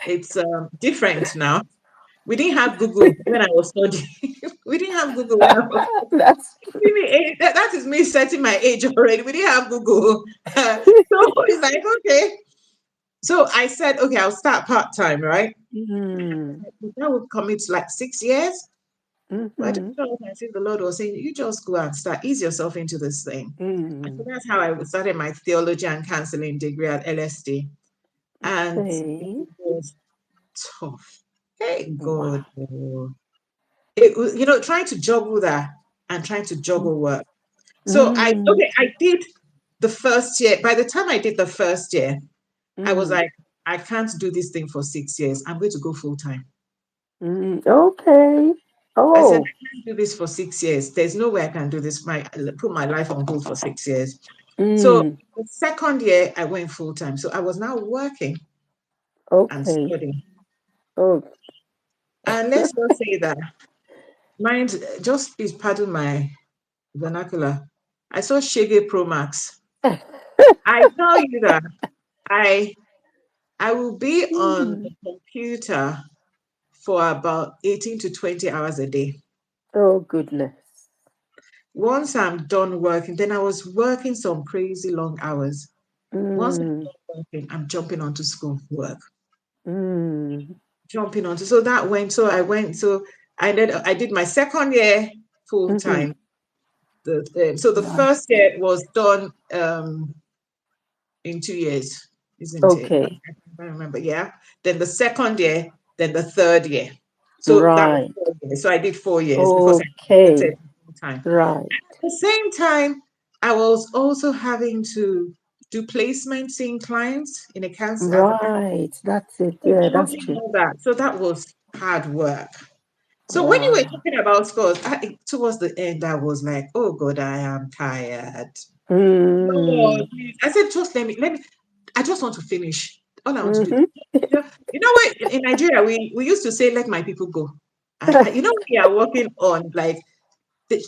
It's different now. We didn't have Google when I was studying. We didn't have Google when I was studying. That is me setting my age already. We didn't have Google. So it's like, okay. So I said, okay, I'll start part-time, right? That would commit to like 6 years. But I don't know. I think the Lord was saying, you just go and start, ease yourself into this thing. And so that's how I started my theology and counseling degree at LSD. And it was tough. Hey, God. Wow. Trying to juggle that and trying to juggle work. So I did the first year. By the time I did the first year, I was like, I can't do this thing for 6 years. I'm going to go full time. Okay. I said, I can't do this for 6 years. There's no way I can do this. Put my life on hold for 6 years. So Mm. the second year I went full time. So I was now working and Okay. studying. Oh. And let's just say that, mind, just please pardon my vernacular. I saw Shege Pro Max. I tell you that I I will be on Mm. the computer for about 18 to 20 hours a day. Oh goodness. Once I'm done working, then I was working some crazy long hours. Once I'm Mm. done working, I'm jumping onto school work. Mm. Jumping onto so that went so I went so I did my second year full Mm-hmm. time. So the Right. first year was done in 2 years, isn't it? I Okay. can't remember. Yeah. Then the second year, then the third year. So that was Right. 4 years. So I did 4 years because I Okay. completed full time. Right. At the same time, I was also having to do placements in clients in a council as a Right. That's it. so Yeah, that's juggling true. all that. So that was hard work. So when you were Wow. talking about scores, towards the end, I was like, "Oh God, I am tired." Mm. Lord, please. I said, "Just let me. I just want to finish. All I want to do." Mm-hmm. You know what? In Nigeria, we used to say, "Let my people go." You know, we are working on like,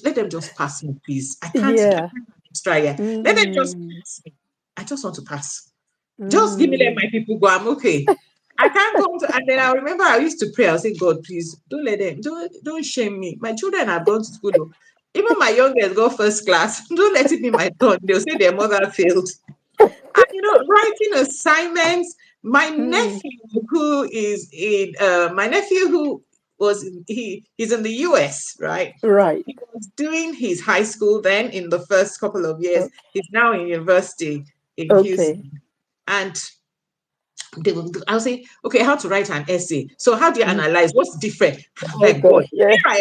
let them just pass me, please. I can't. I Yeah. can't have extra here. Let them just Mm. pass me. I just want to pass. Just give me let Mm. my people go. I'm okay. I can't go to, and then I remember I used to pray. I say, God, please don't let them, don't shame me. My children have gone to school. Oh. Even my youngest go first class. Don't let it be my turn. They'll say their mother failed. And writing assignments. My Mm. nephew, who is in my nephew who he's in the US, right? Right. He was doing his high school then in the first couple of years. Okay. He's now in university in Okay. Houston. And I'll say, okay, how to write an essay. So how do you Mm. analyze? What's different? I'm like, God, Okay. Yeah. here I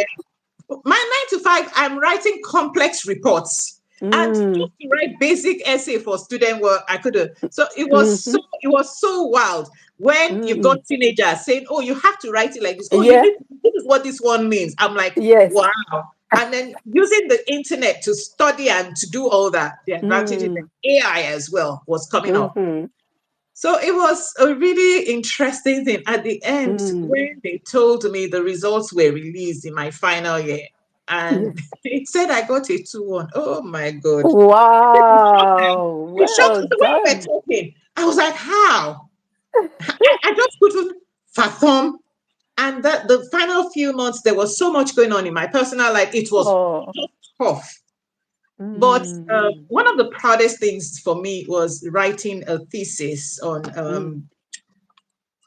am. My 9 to 5, I'm writing complex reports. And just Mm. to write basic essay for student work, I couldn't. So Mm-hmm. it was so wild when you've Mm. got teenagers saying, "Oh, you have to write it like this. Oh, you Yeah. need this is what this one means." I'm like, Yes. wow. And then using the internet to study and to do all that, the advantages of Mm. AI as well was coming up. Mm-hmm. So it was a really interesting thing. At the end, Mm. when they told me the results were released in my final year, and Yes. they said I got a 2-1. Oh my God. It shocked them. Wow. It shocked Well them. The way we were done. talking, I was like, how? I just couldn't fathom. And that the final few months, there was so much going on in my personal life. It was Oh. just tough. But Mm. one of the proudest things for me was writing a thesis Mm.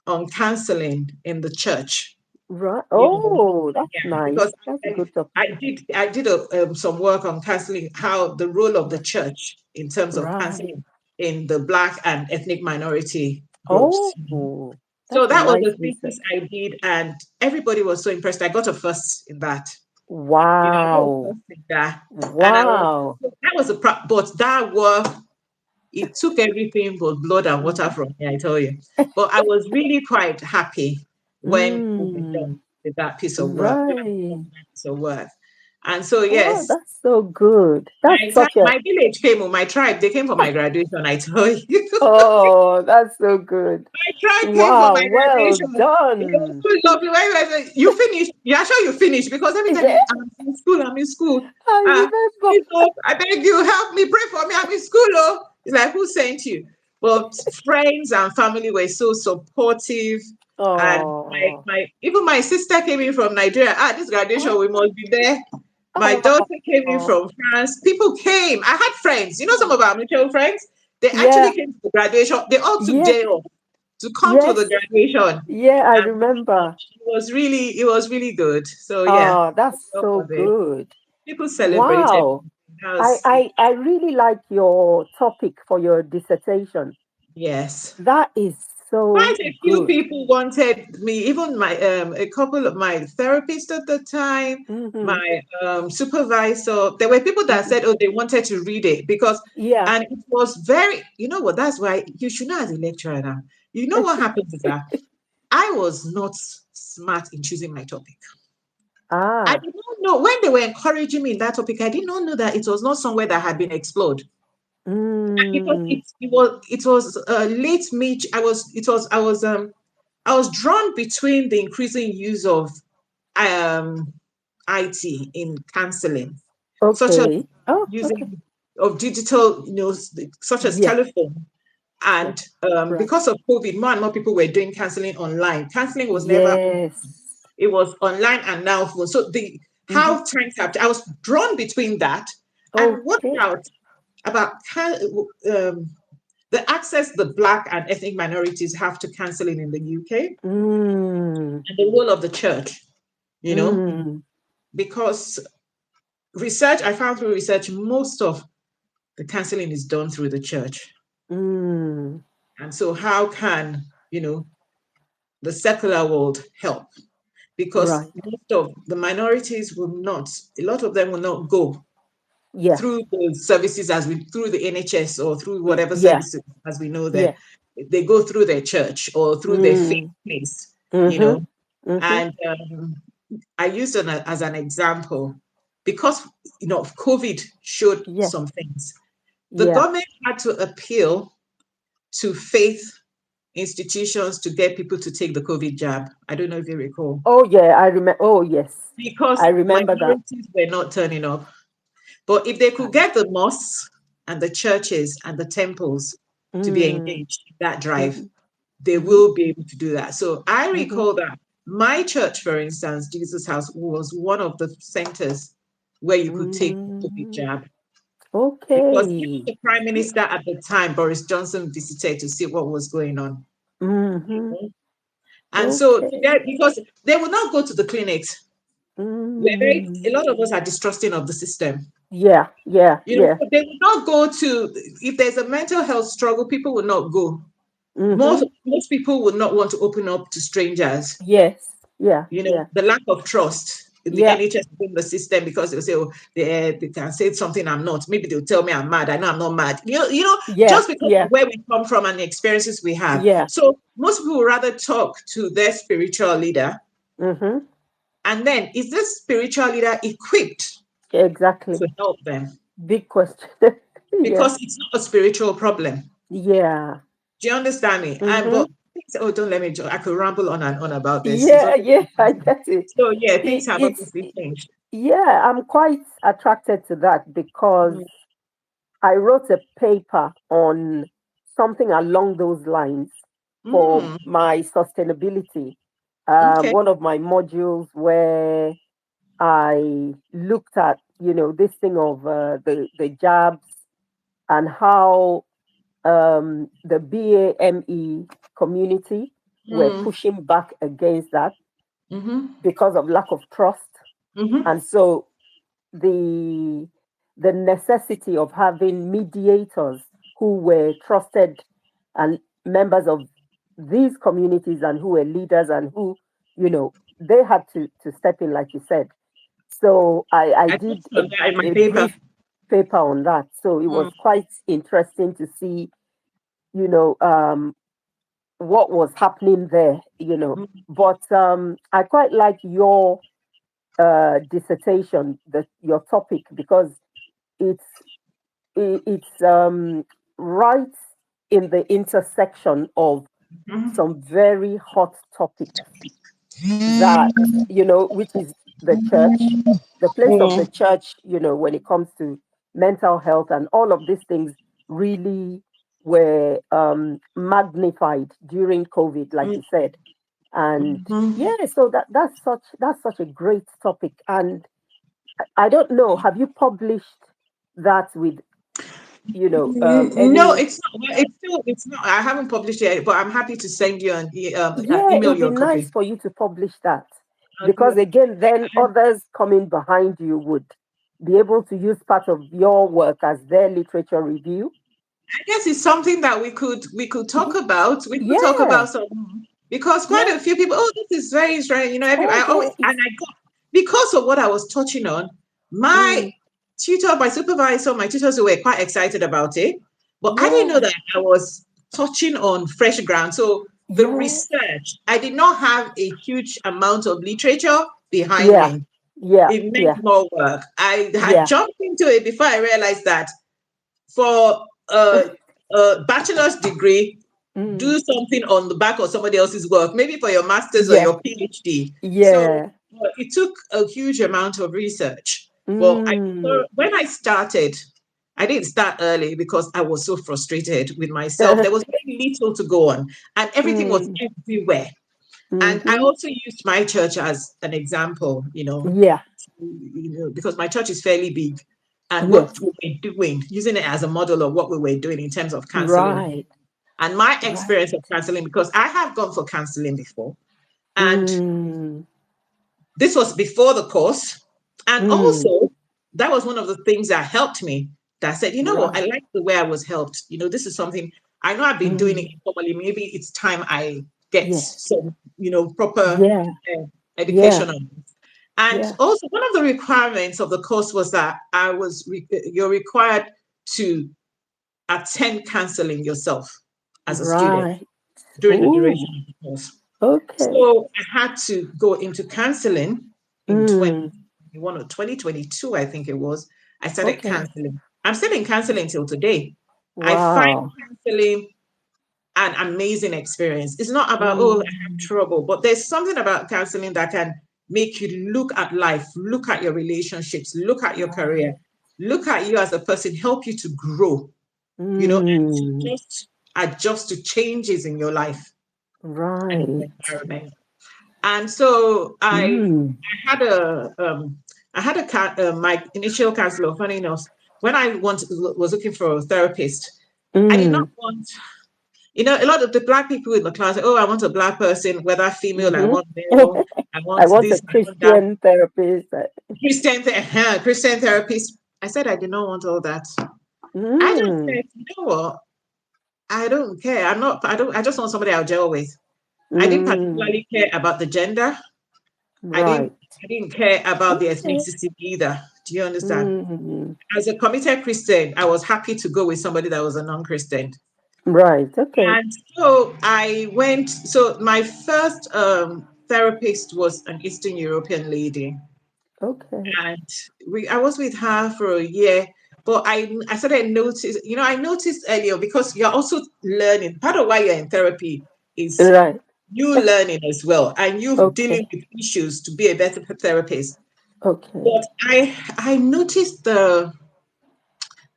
on counseling in the church. Right. You know, Oh, that's yeah, nice. because That's a good topic. I did some work on counseling, how the role of the church in terms of Right. counseling in the Black and ethnic minority groups. Oh, So that's a that was nice the thesis research. I did, and everybody was so impressed. I got a first in that. I got a Wow. first in that, and Wow. that was but that work, it took everything but blood and water Mm. from me, I tell you. But I was really quite happy when we were done Mm. with that piece of work, when I was done Right. with that piece of work. And so, Oh, yes, that's so good. That's such a, my village came, my tribe, they came for my graduation, I tell you. oh, that's so good. My tribe came for Wow. my Well graduation. It was done. so lovely. You finished? Yeah, sure you finished because every time Yeah, I'm in school, I'm in school. I Uh, remember. I beg you, help me, pray for me. I'm in school. Oh, it's like who sent you? But friends and family were so supportive, and Oh. even my sister came in from Nigeria. This graduation we must be there. My daughter came in Oh. from France. People came. I had friends. Some of our mutual friends. They Yeah. actually came to the graduation. They all took Yes. day off to come to the Yes. graduation. Yeah, I And remember. it was really good. So yeah, Oh, that's that so was it. good. People celebrated. Wow. That I, was I, I really like your topic for your dissertation. yes. That is Quite so a few good. people wanted me, even my a couple of my therapists at the time, Mm-hmm. my supervisor. There were people that Mm-hmm. said, "Oh, they wanted to read it because," Yeah. and it was very. You know what? That's why you should know as a lecturer now. You know what happens is that I was not smart in choosing my topic. I Ah. did not know when they were encouraging me in that topic. I did not know that it was not somewhere that had been explored. Because Mm. it was late mid. I was drawn between the increasing use of um IT in counseling, such as Okay. Oh, okay. using of digital, such as Yeah. telephone. Yeah. And Right. because of COVID, more and more people were doing counseling online. Counseling was never, Yes. it was online and now phone. So the Mm-hmm. how times have, I was drawn between that and what Okay. about the access the Black and ethnic minorities have to counseling in the UK Mm. and the role of the church, you know, Mm. because research, I found through research, most of the counseling is done through the church. Mm. And so how can, the secular world help? Because Right. most of the minorities will not, a lot of them will not go Yeah. through the services through the NHS or through whatever Yeah. services as we know them. Yeah. They go through their church or through their faith Mm. place, Mm-hmm. Mm-hmm. And I used it as an example because COVID showed Yeah. some things. The Yeah. government had to appeal to faith institutions to get people to take the COVID jab. I don't know if you recall. Oh yeah, I remember. Oh yes, Because I remember that. minorities were not turning up. But if they could get the mosques and the churches and the temples to be Mm. engaged in that drive, Mm-hmm. they Mm-hmm. will be able to do that. So I Mm-hmm. recall that my church, for instance, Jesus House, was one of the centers where you could take the COVID Mm. jab. Because even Okay. the Prime Minister at the time, Boris Johnson, visited to see what was going on. Mm-hmm. And so Okay. because they would not go to the clinics. A Mm. lot of us are distrusting of the system. Yeah. Yeah. Yeah. So they will not go to, if there's a mental health struggle, people will not go. Most Mm-hmm. most people will not want to open up to strangers. Yes. Yeah. Yeah. The lack of trust in the Yeah. NHS in the system because they'll say, oh, they can say something I'm not. Maybe they'll tell me I'm mad. I know I'm not mad. Yeah. Just because of Yeah. where we come from and the experiences we have. Yeah. So most people would rather talk to their spiritual leader. Mm-hmm. And then is this spiritual leader equipped Exactly. to help them? Big question. Yeah. Because it's not a spiritual problem. Yeah. Do you understand me? Mm-hmm. But don't let me. I could ramble on and on about this. Yeah. Yeah. I get it. So yeah, things have It's obviously changed. yeah. I'm quite attracted to that because Mm, I wrote a paper on something along those lines for mm, my sustainability. okay. One of my modules where I looked at, this thing of the jabs and how the BAME community were Mm, pushing back against that mm-hmm, because of lack of trust. mm-hmm, And so the the necessity of having mediators who were trusted and members of these communities and who were leaders and who, they had to step in, like you said. So I I did touched on that in my a paper. brief paper on that. So it Mm, was quite interesting to see, you know, um, what was happening there. mm, But I quite like your dissertation, your topic, because it's it's right in the intersection of mm, some very hot topics that which is the church, the place of the mm, church, when it comes to mental health, and all of these things really were magnified during COVID, like mm, you said. And mm. yeah, so that's such a great topic. And I don't know, have you published that with No, any? it's not. Well, it's not. I haven't published it, but I'm happy to send you an Yeah, it email would be your nice copy. for you to publish that, I'll do because that. again, then I, others coming behind you would be able to use part of your work as their literature review. I guess it's something that we could talk Y- about. We could talk Yeah, about some because quite yeah. a few people. Oh, this is very strange. Oh I always yeah, and it's I got because of what I was touching on. My mm, tutor, my supervisor, my tutors were quite excited about it, but I didn't know yeah, that I was touching on fresh ground. So the yeah, research, I did not have a huge amount of literature behind yeah, me. yeah, It meant yeah, more work. I had yeah. jumped into it before I realized that for a bachelor's degree, Mm. do something on the back of somebody else's work, maybe for your master's or Yeah. your PhD. So Yeah. it took a huge amount of research. Well, Mm. when I started, I didn't start early because I was so frustrated with myself. There was very little to go on, and everything was Mm. everywhere. And I Mm-hmm. also used my church as an example, Yeah. because my church is fairly big, and what Yes. we were doing, using it as a model of what we were doing in terms of counseling. Right. And my Right. experience of counseling, because I have gone for counseling before, and Mm. this was before the course. And Mm. also, that was one of the things that helped me. That said, you know what, I Right. like the way I was helped. This is something I know I've been doing it Mm. informally. Maybe it's time I get Yes. some, proper Yeah. education Yeah. on it. And Yeah. also, one of the requirements of the course was that you're required to attend counseling yourself as a student Right. during the Ooh. duration of the course. Okay. So I had to go into counseling in Mm. 2021 or 2022, I think it was. I started Okay. counseling. I'm still in counseling till today. I find Wow. counseling an amazing experience. It's not about, oh, I have Mm. trouble, but there's something about counseling that can make you look at life, look at your relationships, look at your career, Right. look at you as a person, help you to grow, and to Mm. just adjust to changes in your life and in your Right. environment. And so Mm. I had my initial counselor. Funny enough, when I was looking for a therapist, I did not Mm. want, a lot of the black people in the class. Oh, I want a black person, whether female. I Mm-hmm. want male. I I want want a this. I want that. Christian therapist. Christian therapist. I said I did not want all that. I just Mm. said, you know what? I don't care. I'm not. I don't. I just want somebody I'll gel with. I didn't Mm. particularly care about the gender. I didn't Right. I didn't care about the Okay. ethnicity either. Do you understand? Mm. As a committed Christian, I was happy to go with somebody that was a non-Christian. Right. Okay. And so I went, so my first therapist was an Eastern European lady. Okay. And I was with her for a year. But I started notice, I noticed earlier because you're also learning. Part of why you're in therapy is Right. you learning as well, and you dealing Okay. with issues to be a better therapist. Okay. But I noticed there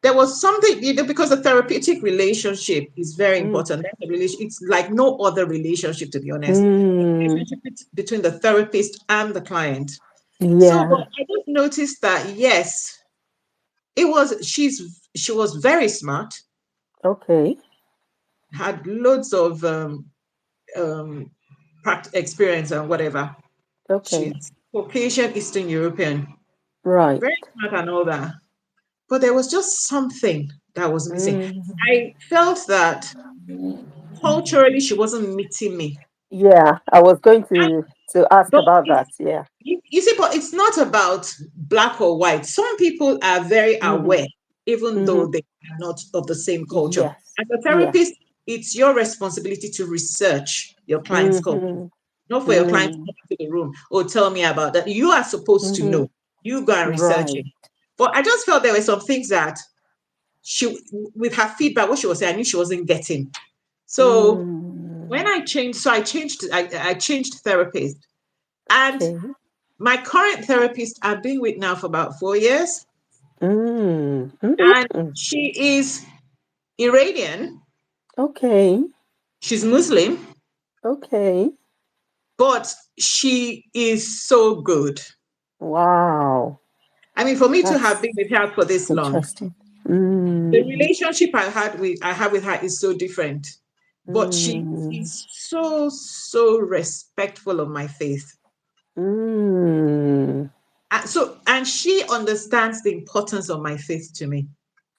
was something, because a therapeutic relationship is very Mm. important. That's a it's like no other relationship, to be honest. A Mm. relationship between the therapist and the client. So Yeah. I just noticed that yes, she was very smart, Okay. had loads of um, experience and whatever. Okay. She's Caucasian, Eastern European, Right. very smart and all that. But there was just something that was missing. Mm. I felt that culturally she wasn't meeting me. Yeah. I was going And, to ask but about that. Yeah. you see, but it's not about black or white. Some people are very Mm. aware, even though Mm-hmm. they are not of the same culture. Yes. As a Yeah. therapist, it's your responsibility to research your client's culture, Mm-hmm. not for your client to Mm. come into the room or tell me about that. You are supposed to Mm-hmm. know. You go and research Right. it. But I just felt there were some things that she, with her feedback, what she was saying, I knew she wasn't getting. So when Mm. I changed, I changed therapist. And Okay. my current therapist I've been with now for about 4 years. Mm. And Mm-hmm. she is Iranian. Okay. She's Muslim, Okay. but she is so good. Wow. I mean, for me to have That's been with her for this long, interesting. the Mm. relationship I have with her is so different. But she Mm. is so respectful of my faith. Mm. And she understands the importance of my faith to me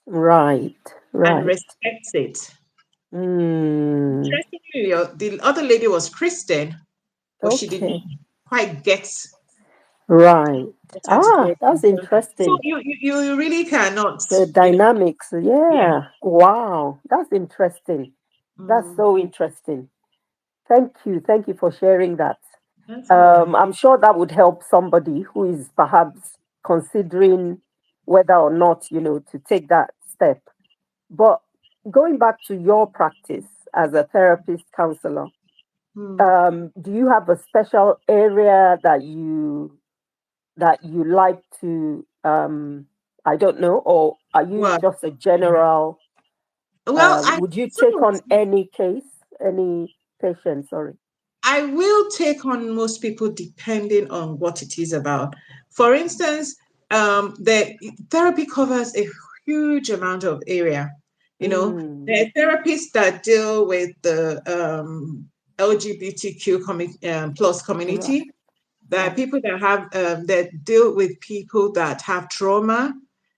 Right. and Right. respects it. Mm. Interestingly, the other lady was Christian, but she did not Okay. quite get Right. important it Ah, was. that's So interesting. you really cannot, The you know, dynamics. yeah. Yeah. Wow. That's interesting. That's Mm, so interesting. Thank you. Thank you for sharing that. that's all right. I'm sure that would help somebody who is perhaps considering whether or not, to take that step. But going back to your practice as a therapist counselor, Hmm. do you have a special area that you like to I don't know, or are you Well, just a general I would you some take of on any case, any patient, sorry? I will take on most people depending on what it is about. For instance, the therapy covers a huge amount of area. You know, Mm, there are therapists that deal with the LGBTQ plus right, community. There are right, people that have that deal with people that have trauma.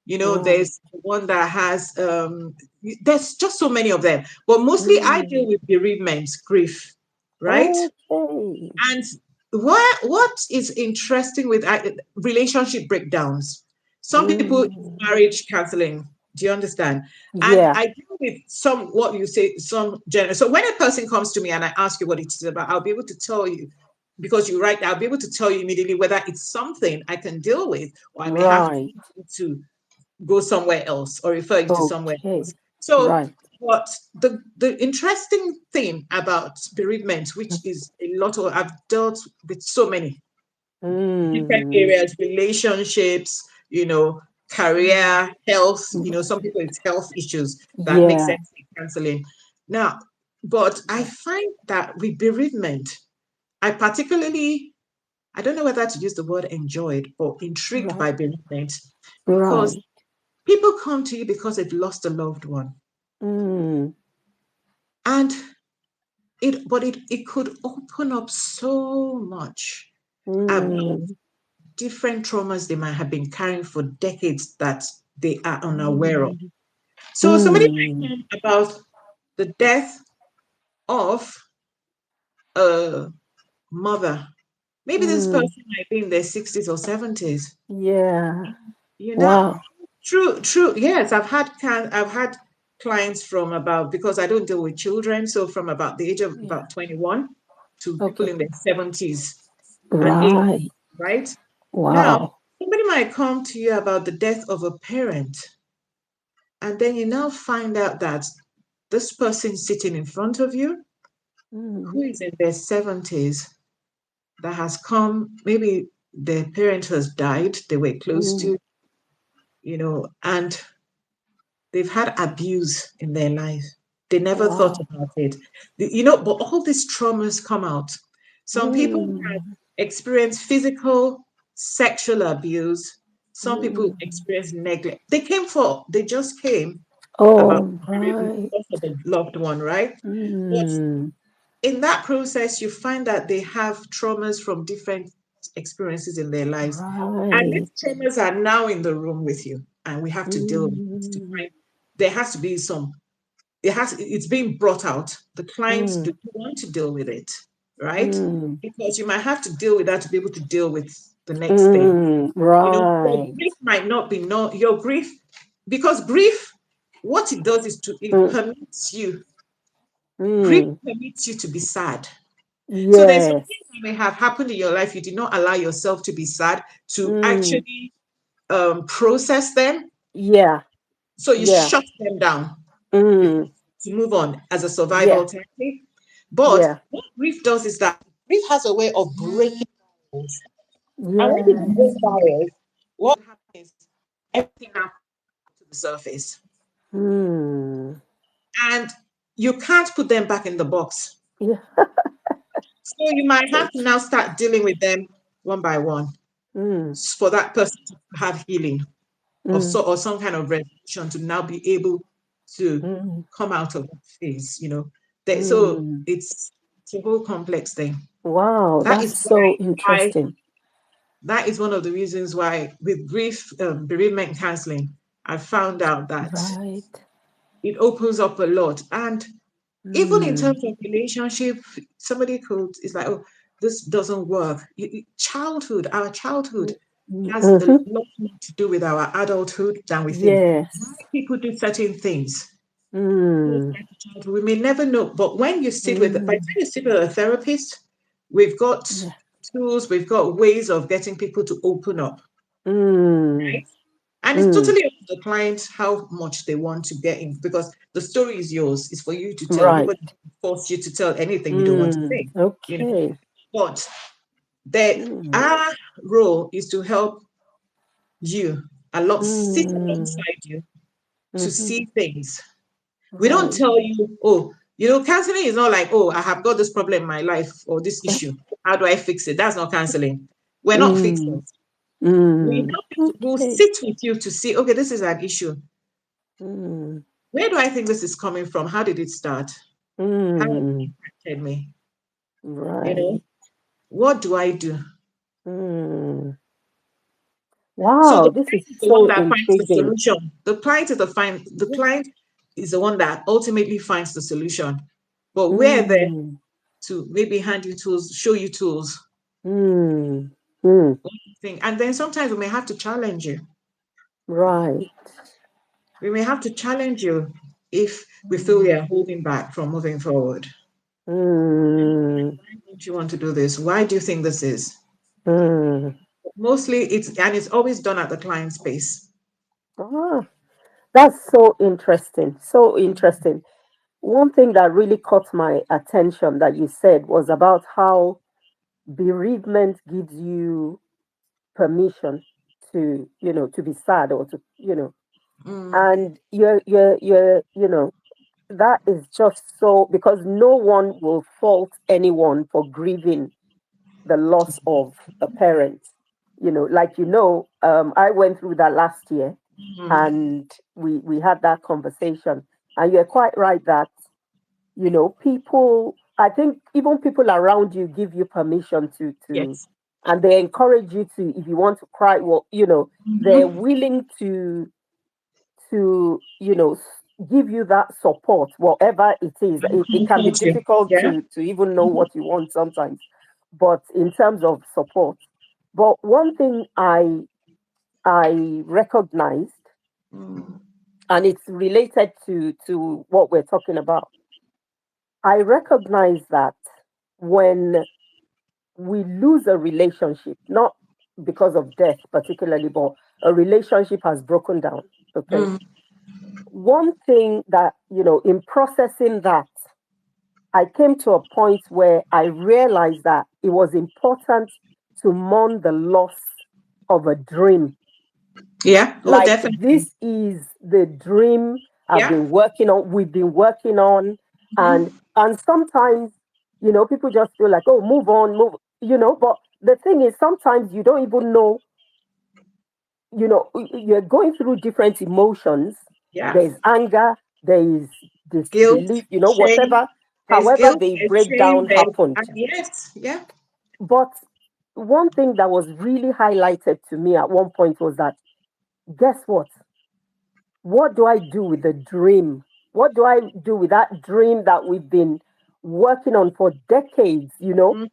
You know, right. there's one that has there's just so many of them. But mostly I deal Mm, with bereavement, grief, right? okay. And what is interesting with relationship breakdowns? Some people it's Mm, marriage counseling. Do you understand? And yeah, I deal with some what you say, some general. So when a person comes to me and I ask you what it is about, I'll be able to tell you because you write. I'll be able to tell you immediately whether it's something I can deal with, or I may have right. to go somewhere else or refer you to somewhere Okay. else. So, Right. what the interesting thing about bereavement, which is a lot of I've dealt with so many different Mm, areas, relationships, you know, career, health, you know, some people it's health issues that make yeah. sense in counseling. Now, but I find that with bereavement, I particularly I don't know whether to use the word enjoyed or intrigued Right. by bereavement because Right. people come to you because they've lost a loved one. Mm, And it could open up so much about mm, different traumas they might have been carrying for decades that they are unaware of. mm, So somebody might mm, come about the death of a mother. Maybe this mm. person might be in their 60s or 70s. Yeah. You know, Wow. true. Yes, I've had clients from about because I don't deal with children, so from about the age of Yeah. about 21 to people Okay. in their 70s and 80s, Right. right? Now, Wow. somebody might come to you about the death of a parent, and then you now find out that this person sitting in front of you, Mm, who is in their 70s, that has come, maybe their parent has died, they were close mm. to, and they've had abuse in their life. They never thought Wow. about it. But all these traumas come out. Some people have Mm, experienced physical, sexual abuse. Some people mm. experience neglect. They just came about Oh, the right. loss of a loved one, right? But Mm, in that process, you find that they have traumas from different experiences in their lives. And these right. traumas are now in the room with you. And we have to deal with it to Mm, find there has to be it's being brought out. The clients do mm, want to deal with it, right? mm, Because you might have to deal with that to be able to deal with the next thing. Your right. grief might not be your grief, because grief, what it does is it Mm, permits you, grief mm. permits you to be sad. So there's some Yes. things that may have happened in your life. You did not allow yourself to be sad, to Mm, actually process them. yeah. So you Yeah. shut them down Mm, to move on as a survival yeah. tactic. But Yeah. what grief does is that grief has a way of breaking barriers. And when people break Yes. barriers, what happens is everything now comes to the surface. Mm, And you can't put them back in the box. yeah. So you might So have to now start dealing with them one by one mm, for that person to have healing mm, or some kind of resolution to now be able to mm, come out of that phase, So mm. it's a whole complex thing. Wow, That that's is so why interesting. that is one of the reasons why with grief bereavement counseling, I found out that Right. it opens up a lot. And even in Mm, terms of relationship, somebody could is like, oh, this doesn't work. Childhood, our childhood has a mm-hmm. lot more to do with our adulthood than we think. Yes. People do certain things. Mm, We may never know, but by the mm, time you sit with a therapist, we've got yeah. tools, we've got ways of getting people to open up, Mm, right? And it's mm. totally the client how much they want to get in, because the story is yours. It's for you to tell. Right. Nobody force you to tell anything you don't want to say. You know, Okay. but our role is to help you sit Mm, alongside you to mm-hmm. see things. We don't Right. tell you, oh, counseling is not like, oh, I have got this problem in my life or this issue. How do I fix it? That's not counseling. We're not Mm, fixers. We mm, help you we'll okay. sit with you to see, okay, this is an issue. Mm, Where do I think this is coming from? How did it start? How has it mm, impacted me? You right. know, what do I do? Mm. So Wow, the this is client is the one so that finds the intriguing. solution. The client is the one that ultimately finds the solution. But we're there Mm, to maybe hand you tools, show you tools, mm, mm, thing. And then sometimes we may have to challenge you. right. We may have to challenge you if we feel we Mm, are holding back from moving forward. mm, Why don't you want to do this? Why do you think this is? mm. Mostly it's always done at the client's pace. Ah, that's so interesting. So interesting. One thing that really caught my attention that you said was about how bereavement gives you permission to, to be sad or to, Mm, and that is just so, because no one will fault anyone for grieving the loss of a parent. Like, I went through that last year, mm, and we had that conversation. And you're quite right that, people, I think even people around you give you permission to, yes. and they encourage you to, if you want to cry, well, they're Mhm. willing to give you that support, whatever it is. It can be Comfort you. difficult Yeah. to even know Mhm. what you want sometimes, but in terms of support. But one thing I recognized, Mm, and it's related to what we're talking about. I recognize that when we lose a relationship, not because of death particularly, but a relationship has broken down. Okay. mm, One thing that, in processing that, I came to a point where I realized that it was important to mourn the loss of a dream. yeah. Oh, Like, definitely. this is the dream Yeah. we've been working on. and Mhm. and sometimes, people just feel like, oh, move on, move, but the thing is, sometimes you don't even know, you're going through different emotions. Yeah. There's anger, there is Guilt, disbelief, shame. whatever, There's however guilt, the there's shame, breakdown happened. yes. Yeah. But one thing that was really highlighted to me at one point was that, guess what do I do with the dream? What do I do with that dream that we've been working on for decades? Mhm.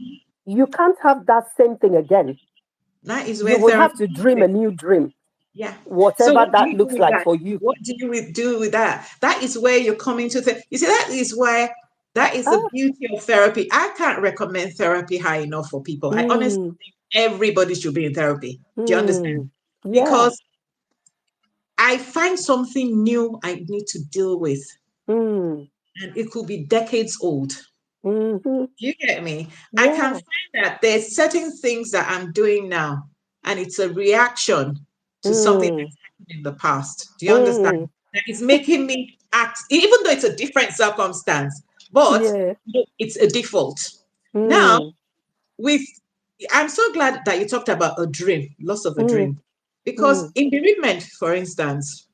You can't have that same thing again. That is You where will have therapy to comes dream a in. new dream, Yeah. So whatever what do that you do looks with like that? for you. What do you do with that? That is where you're coming to. You see, that is the Ah, beauty of therapy. I can't recommend therapy high enough for people. I honestly mm, think everybody should be in therapy. Do you understand? mm, yeah. Because I find something new I need to deal with, Mm, and it could be decades old. mm-hmm, Do you get me? I can yeah. find that there's certain things that I'm doing now, and it's a reaction to something Mm, that's happened in the past. Do you understand? mm, That is making me act, even though it's a different circumstance, but yeah. it's a default. Now, Mm, with I'm so glad that you talked about a dream, loss of a mm, dream, because mm, in bereavement, for instance,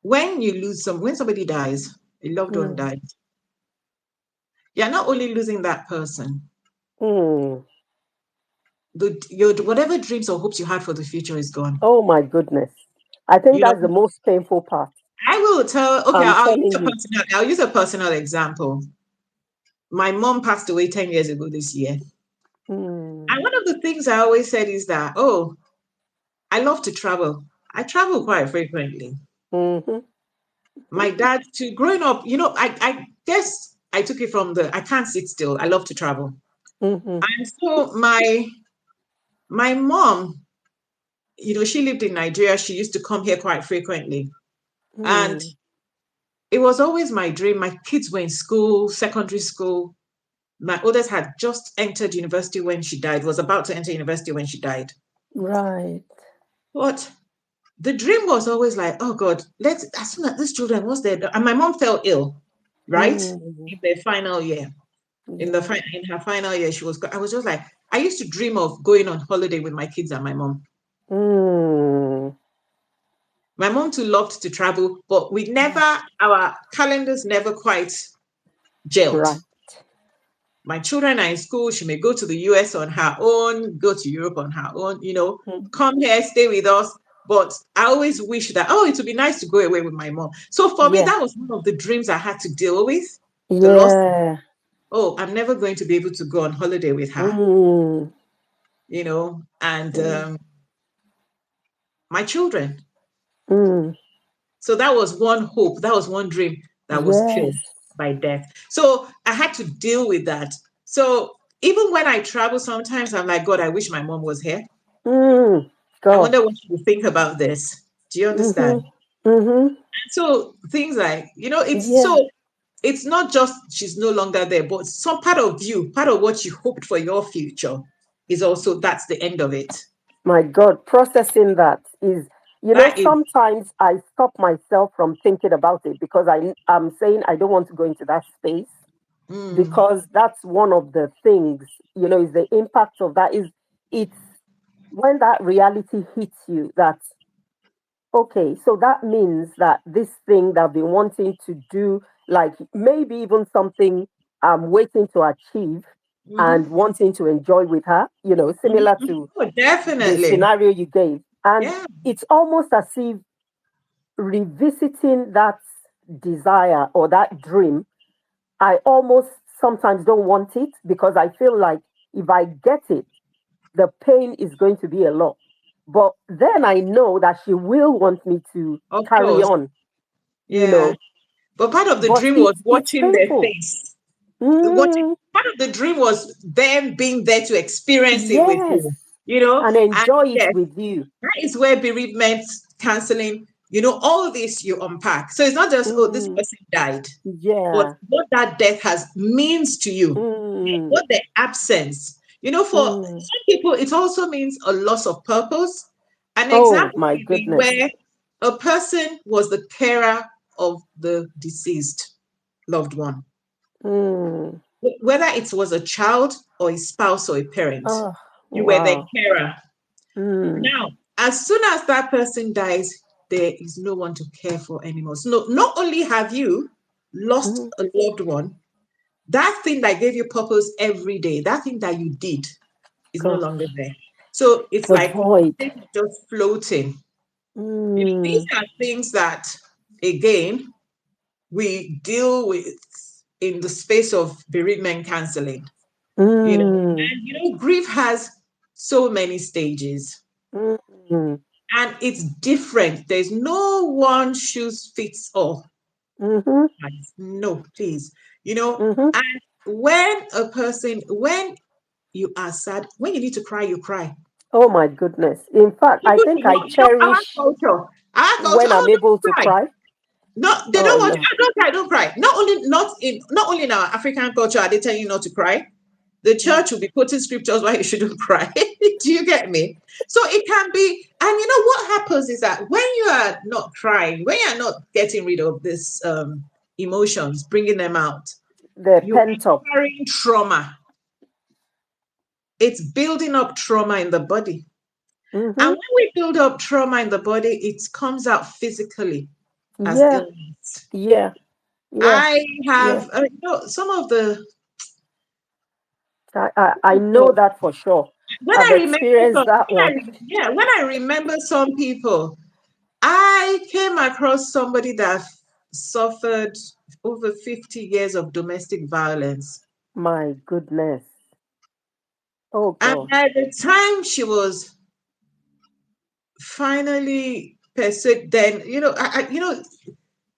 when somebody dies, a loved one mm, dies, you're not only losing that person, mm. your whatever dreams or hopes you had for the future is gone. Oh my goodness. I think You know, that's the most painful part. I will tell. Okay, I'm I'll use telling a you. personal. I'll use a personal example. My mom passed away 10 years ago this year, and Mm, one of the things I always said is that, oh, I love to travel. I travel quite frequently. mm-hmm, My dad, too, growing up, I guess I took it from the I can't sit still. I love to travel, mm-hmm, and so my mom she lived in Nigeria. She used to come here quite frequently. And Mm. it was always my dream. My kids were in school, secondary school. My oldest had just entered university when she died, was about to enter university when she died. Right. But the dream was always like, oh God, as soon as these children, what's there? And my mom fell ill, right? Mm. In the final year. In Yeah. her final year, I was just like, I used to dream of going on holiday with my kids and my mom. Mm. My mom too loved to travel, but our calendars never quite gelled. Right. My children are in school. She may go to the US on her own, go to Europe on her own, Mm. come here, stay with us. But I always wish that, it would be nice to go away with my mom. So for me, Yeah. that was one of the dreams I had to deal with. The loss. Yeah. Oh, I'm never going to be able to go on holiday with her, Mm. and Mm. my children. Mm. So that was one hope. That was one dream that was killed Yes. by death. So I had to deal with that. So even when I travel, sometimes I'm like, God, I wish my mom was here. Mm. I Gosh. wonder what she would think about this. Do you understand? Mm-hmm. Mm-hmm. And so things like, Yeah. it's not just she's no longer there, but some part of you, part of what you hoped for your future is also that's the end of it. My God, processing that is, That is sometimes I stop myself from thinking about it because I'm saying I don't want to go into that space mm, because that's one of the things, is the impact of that is it's when that reality hits you that, okay, so that means that this thing that I've been wanting to do, like maybe even something I'm waiting to achieve and mhm, wanting to enjoy with her, mhm, similar mhm. to Oh, the definitely. scenario you gave. And Yeah. it's almost as if revisiting that desire or that dream, I almost sometimes don't want it because I feel like if I get it, the pain is going to be a lot. But then I know that she will want me to Of carry course. on, you Yeah. know. But part of the But dream was it's watching their painful. face. Watching Mm, part of the dream was them being there to experience it with yes, you, and and enjoy it yes, with you. that is where bereavement counseling, all this you unpack. So it's not just, oh, this Mm, person died, but yeah. what that death has means to you, Mm, what the absence, for mm. some people, it also means a loss of purpose. An Oh example my may be goodness. where a person was the carer of the deceased loved one, Mm. whether it was a child or a spouse or a parent, Oh, you were the wow. carer. Mm. Now, as soon as that person dies, there is no one to care for anymore. So not only have you lost Mm. a loved one, that thing that gave you purpose every day, that thing that you did is no Gosh, longer there. So it's the like void. things just floating. These Mm. are things that, again, we deal with in the space of bereavement counseling. Mm. And grief has so many stages Mm. and it's different. There's no one shoes fits all. Mm-hmm. No, please. Mm-hmm. And when you are sad, when you need to cry, you cry. Oh my goodness. In fact, I People think do I not, our cherish culture, our culture, when oh, I'm able don't to cry. cry. No, they Oh don't want. no. I don't cry. Don't cry. Not only in our African culture are they telling you not to cry. The Mm. church will be quoting scriptures why you shouldn't cry. Do you get me? So it can be, and what happens is that when you are not crying, when you are not getting rid of this emotions, bringing them out, They're you pent up. are carrying trauma. It's building up trauma in the body, and Mm-hmm. when we build up trauma in the body, it comes out physically as Yeah. illness. Yeah. Yeah. I Yeah. have, some of the I know that for sure. when I've I remember experienced that one. yeah, when I remember some people, I came across somebody that suffered over 50 years of domestic violence. My goodness. Oh And gosh. by the time she was finally pursued, then,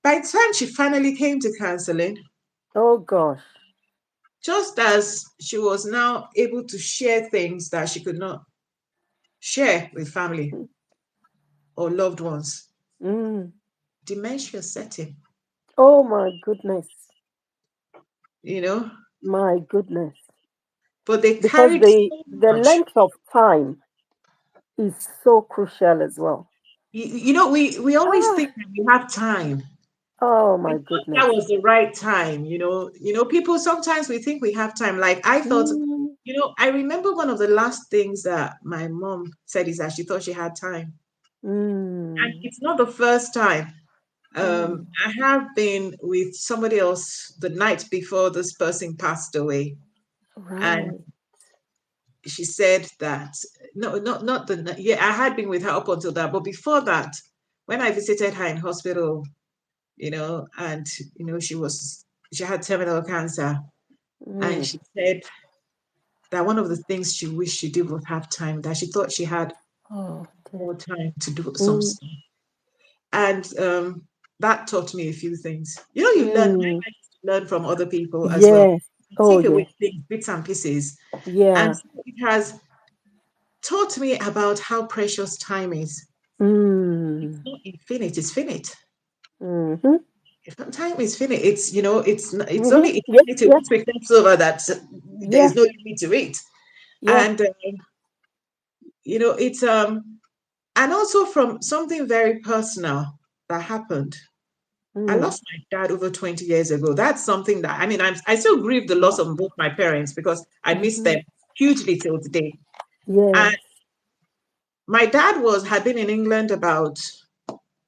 by the time she finally came to counseling, Oh gosh. just as she was now able to share things that she could not share with family, or loved ones, Mm. dementia setting, Oh my goodness. you know, My goodness. but they Because carried so the much. length of time is so crucial as well. We always Ah, think that we have time. oh I my thought goodness. that was the right time, people sometimes we think we have time. Like I thought, Mm, I remember one of the last things that my mom said is that she thought she had time. And mm, it's not the first time. mm. I have been with somebody else the night before this person passed away. And Right. she said that, no, not the, yeah, I had been with her up until that. But before that, when I visited her in hospital, and, she had terminal cancer. And Mm. she said that one of the things she wished she did was have time, that she thought she had Oh dear. more time to do some Mm, stuff. And that taught me a few things. You learn, I mm. like to learn from other people as well. Yes. You Oh take yeah. away things, bits and pieces. And Yeah. so it has taught me about how precious time is. It's Mm. not infinite, it's finite. Mm-hmm. Time is finite. It's Mm-hmm. only Yeah. eternity Yeah. once we cross over that there Yeah. is no limit to it. Yeah. And it's and also from something very personal that happened. I Mm. lost my dad over 20 years ago. That's something that, I mean, I still grieve the loss Wow. of both my parents because I miss Mm-hmm. them hugely till today. And Yes. my dad had been in England about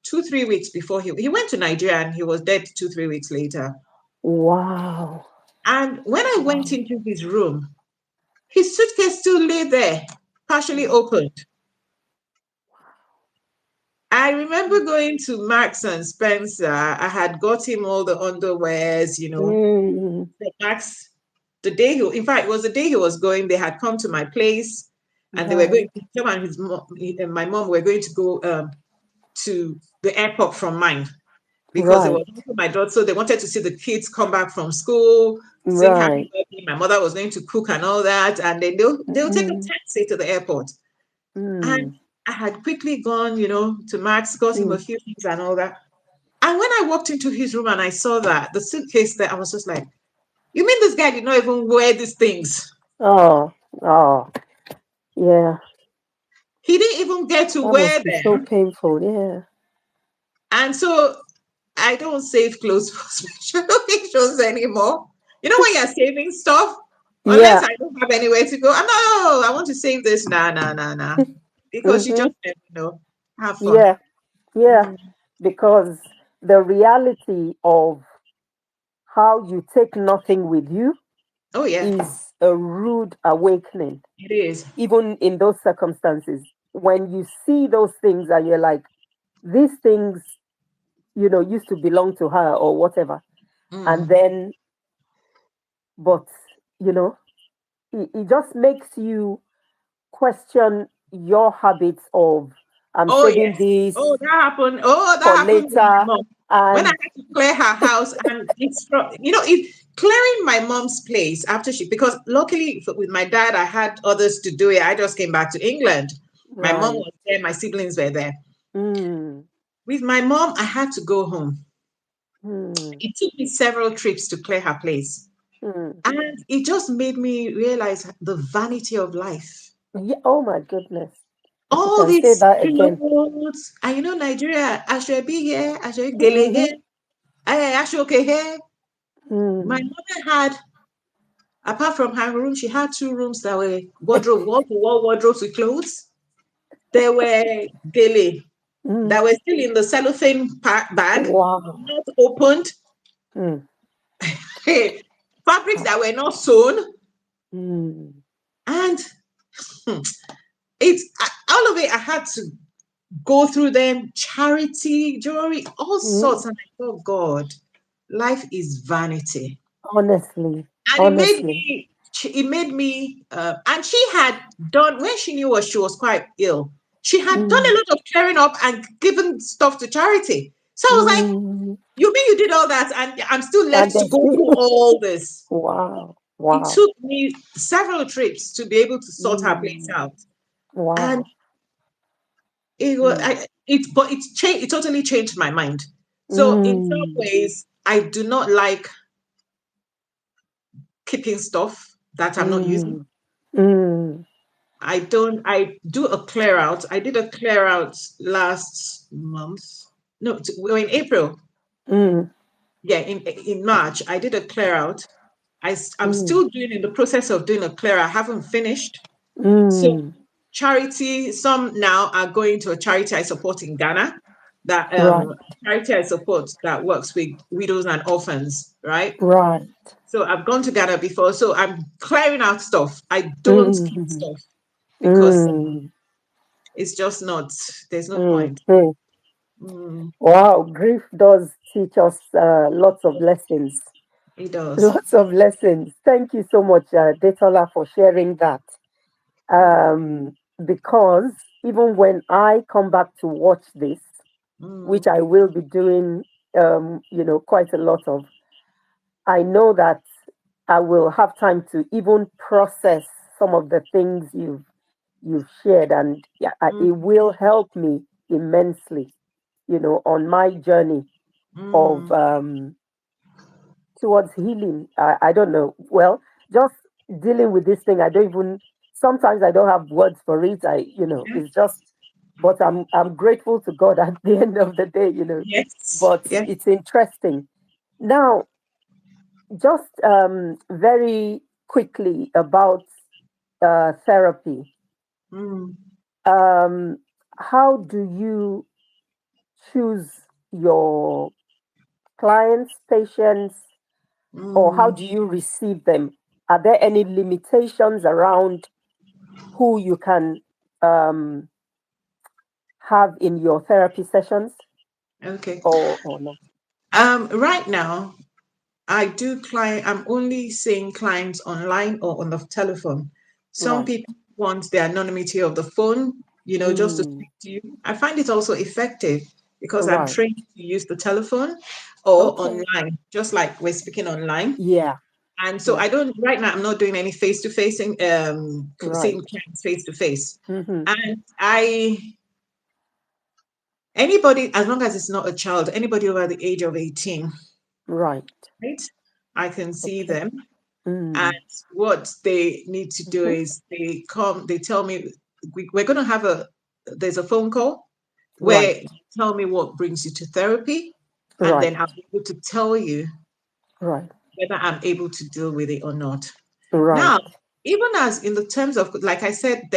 2, 3 weeks before he went to Nigeria, and he was dead 2, 3 weeks later. Wow. And when I went Wow. into his room, his suitcase still lay there, partially Wow. opened. I remember going to Marks and Spencer. I had got him all the underwears, Mm. the Max, the day in fact, it was the day he was going. They had come to my place, and they were going. Right. Him and and my mom were going to go to the airport from mine because it Right. was also my daughter. So they wanted to see the kids come back from school, sing happy Right. birthday. My mother was going to cook and all that, and then they'll take a Mm. taxi to the airport. And Mm. I had quickly gone, to Max, got him a Mm. few things and all that. And when I walked into his room and I saw that the suitcase there, I was just like, "You mean this guy did not even wear these things? Oh. Oh. Yeah. He didn't even get to That wear must be so them." painful. Yeah. And so I don't save clothes for special occasions anymore. When you're saving stuff, unless Yeah. I don't have anywhere to go, I want to save this. Nah, nah, nah, nah. Because you Mm-hmm. just never know. Have fun. Yeah. Yeah. Mm. Because the reality of how you take nothing with you Oh, yeah, is a rude awakening, it is. even in those circumstances. When you see those things and you're like, these things, used to belong to her or whatever. And Mm. then, but, you know, it just makes you question your habits of, I'm Oh, saving yes. this Oh, that happened. Oh, for that happened with my later. mom. When I And had to clear her house, and clearing my mom's place after because luckily with my dad, I had others to do it. I just came back to England. My mom right. was there, my siblings were there. Mm, With my mom, I had to go home. mm, It took me several trips to clear her place. mm. And it just made me realize the vanity of life. Yeah, oh my goodness. If you All can say these that again. clothes, and Nigeria, I should be here, I should gele Mm-hmm. here, I should okay here. My Mm. mother had, apart from her room, she had 2 rooms that were wall-to-wall wardrobes with clothes. There were gele Mm. that were still in the cellophane bag, Wow. not opened. Mm. Fabrics Ah. that were not sewn, Mm. and hmm, all of it. I had to go through them. Charity, jewelry, all sorts, Mm. and I thought, God, life is vanity. Honestly. And Honestly. it made me and she had done, when she knew she was quite ill, she had done a Mm. lot of clearing up and given stuff to charity. So I was like, Mm. you mean you did all that and I'm still And left to then go still. through all this? Wow. It Wow. took me several trips to be able to sort her place Mm. out. And Wow. It was Mm. but it changed. It totally changed my mind. So in some Mm. ways, I do not like keeping stuff that I'm not using. Mm. Mm. I do a clear out. I did a clear out last month. No, we're in April. Mm. Yeah, in March, I did a clear out. I'm Mm. still doing in the process of doing a clear. I haven't finished. So Mm. charity, some now are going to a charity I support in Ghana. That Right. charity I support that works with widows and orphans, right? Right. So I've gone to Ghana before. So I'm clearing out stuff. I don't keep Mm. stuff because Mm. it's just not. There's no Mm. point. Mm. Mm, Wow, grief does teach us lots of lessons. it does. Lots of lessons. Thank you so much, Detola, for sharing that. Because even when I come back to watch this, which Mm, I will be doing, quite a lot of, I know that I will have time to even process some of the things you've shared, and yeah, mm, it will help me immensely, on my journey of mm. towards healing. I don't know. Well, just dealing with this thing, I don't even. Sometimes I don't have words for it. Yeah. It's just. But I'm grateful to God at the end of the day. Yes. But Yeah. it's interesting. Now, just very quickly about therapy. Mm, How do you choose your clients, patients, or how mm. do you receive them? Are there any limitations around who you can um, have in your therapy sessions, Okay. or not? Right now, I'm only seeing clients online or on the telephone. Some Right. people want the anonymity of the phone, just to Mm, speak to you. I find it also effective because I'm right. trained to use the telephone or Okay. online, just like we're speaking online. Yeah. And so Yeah. I don't, right now, I'm not doing any face to face, Right. seeing clients face to face. Mm-hmm. And anybody, as long as it's not a child, anybody over the age of 18, Right. right? I can see Okay. them. And Mm. what they need to do Mm-hmm. is they tell me, we're going to there's a phone call Right. where you tell me what brings you to therapy. And Right. then I'll be able to tell you Right. whether I'm able to deal with it or not. Right. Now, even as in the terms of, like I said,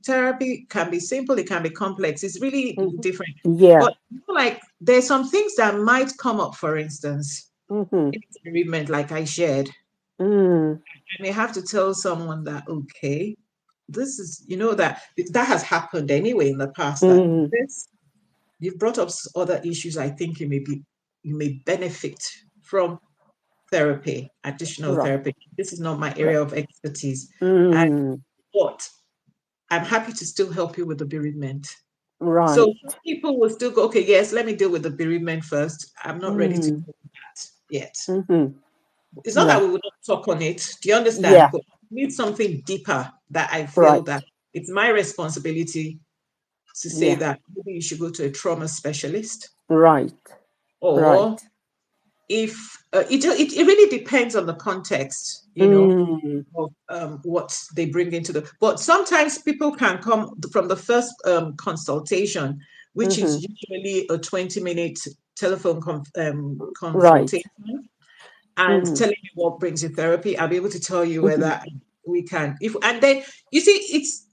therapy can be simple, it can be complex. It's really Mm-hmm. different. Yeah. But like there's some things that might come up, for instance, Mm-hmm. in bereavement, like I shared. Mm. I may have to tell someone that, okay, this is, that has happened anyway in the past, that Mm. this, you've brought up other issues. I think you may benefit from therapy, additional Right. therapy. This is not my Right. area of expertise. And Mm. but I'm happy to still help you with the bereavement. So Right. some people will still go, okay, yes, let me deal with the bereavement first. I'm not ready to Mm. deal with that yet. Mm-hmm. It's not that Yeah. we will not talk on it. Do you understand? Yeah. But we need something deeper that I feel Right. that it's my responsibility to say Yeah. that maybe you should go to a trauma specialist, Right. Right. or if it really depends on the context, Mm. of what they bring into the. But sometimes people can come from the first consultation, which is Mm-hmm. usually a 20-minute telephone Right. consultation, and Mm-hmm. telling you what brings you therapy. I'll be able to tell you Mm-hmm. whether we can. If and then you see, it's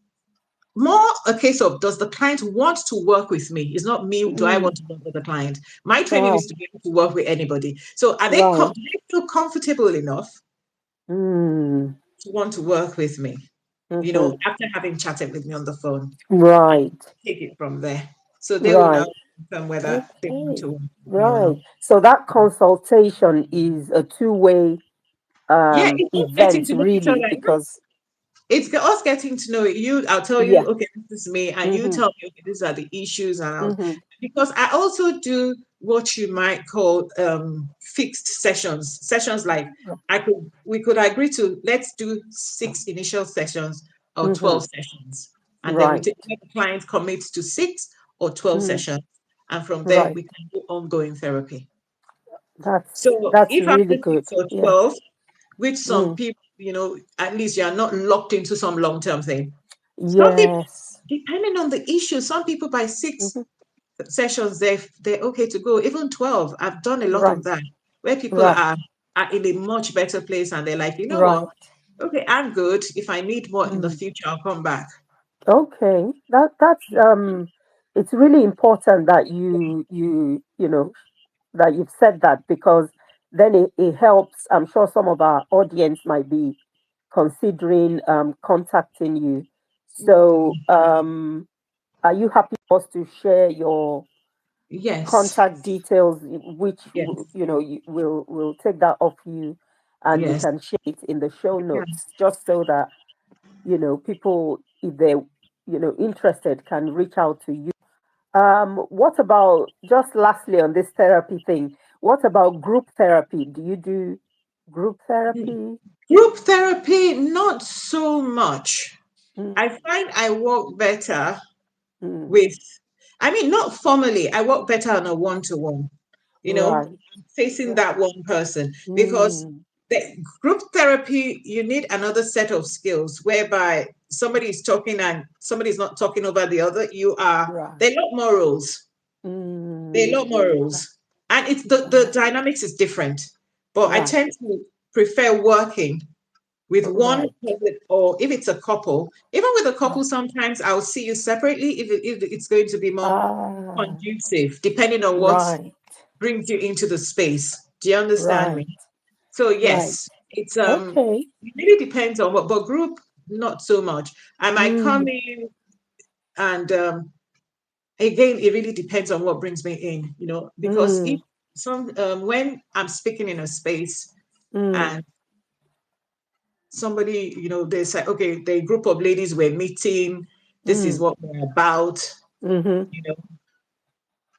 more a case of, does the client want to work with me? It's not me. Do I Mm. want to work with the client? My training Oh, is to be able to work with anybody. So right. do they feel comfortable enough Mm. to want to work with me? Mm-hmm. After having chatted with me on the phone, and Right. take it from there. So they will now Right. confirm whether they want Okay. to work with me or Right. not. So that consultation is a two-way Yeah, it's just getting event, to know each really, other. because It's us getting to know you. I'll tell yeah. you, okay, this is me, and you Mm-hmm. tell me, okay, these are the issues, Mm-hmm. because I also do what you might call fixed sessions. Sessions like we could agree to, let's do 6 initial sessions or Mm-hmm. 12 sessions. And then Right. let the client commit to 6 or 12 Mm, sessions. And from there, right. we can do ongoing therapy. That's So that's if really after good. 6 or Yeah. 12, which some Mm, people, at least you are not locked into some long-term thing. Some people, yes. depending on the issue, some people by 6 Hmm. sessions, they're okay to go. Even 12, I've done a lot of Right. that, where people Right. are in a much better place and they're like, you know what? Right. Okay, I'm good. If I need more in the Mm. future, I'll come back. Okay. That's it's really important that you that you've said that, because then it helps. I'm sure some of our audience might be considering contacting you. So Mm, are you happy for us to share your yes, contact details, which yes, you will take that off you, and you yes. can share it in the show Yeah. notes, just so that people, if they're interested, can reach out to you. What about, just lastly on this therapy thing, what about group therapy? Do you do group therapy? Group therapy, not so much. Mm, I find I work better mm, with, I mean, not formally, I work better on a one-to-one, right. facing Right. that one person, because Mm, the group therapy, you need another set of skills whereby somebody is talking and somebody is not talking over the other. right. There are a lot more rules. There are a Mm, lot more rules. And it's the right. dynamics is different. But I Right. tend to prefer working with one Right. person, or if it's a couple, even with a Right. couple, sometimes I'll see you separately if it's going to be more Ah, conducive, depending on what right. brings you into the space. Do you understand Right. me? So Right. yes, Okay. it really depends on what, but group, not so much. I might come Mm, in and again, it really depends on what brings me in, because if mm, when I'm speaking in a space mm, and somebody, they say, okay, the group of ladies were meeting, this is mm, what we're about, mm-hmm. you know,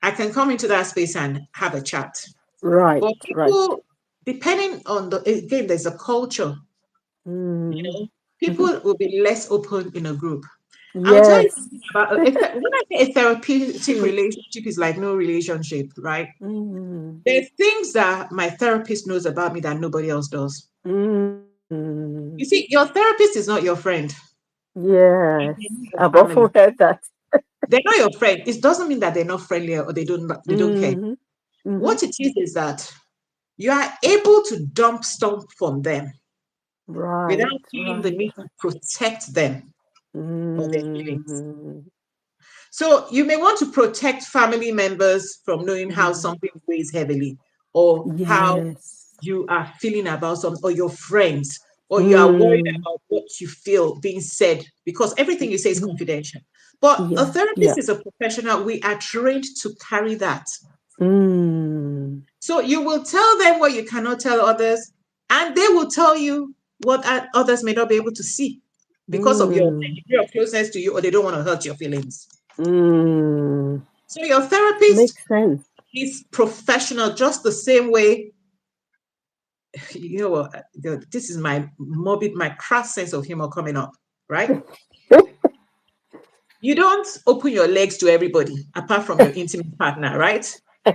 I can come into that space and have a chat. Right. But Right. people, depending on again, there's a culture, you Mm, know, mm-hmm. people will be less open in a group. I will tell you Yes. something about when I say a therapeutic relationship is like no relationship, right? Mm, There's things that my therapist knows about me that nobody else does. mm. You see, your therapist is not your friend. Yes. They're not your I've often family. heard that. They're not your friend. It doesn't mean that they're not friendly or they don't care. Mm-hmm. Mm-hmm. What it is that you are able to dump stuff from them Right. without feeling the Right. need to protect them or their feelings. Mm-hmm. So you may want to protect family members from knowing how Mm-hmm. something weighs heavily, or how Yes. you are feeling about something, or your friends, or you are worried Mm, about what you feel being said, because everything you say is mm, confidential. But a yeah. Yeah. therapist is a professional. We are trained to carry that. Mm, So you will tell them what you cannot tell others, and they will tell you what others may not be able to see because of your mm, degree of closeness to you, or they don't want to hurt your feelings. mm. So your therapist Makes sense. is professional, just the same way. You know what? This is my my crass sense of humor coming up, right? You don't open your legs to everybody apart from your intimate partner, right?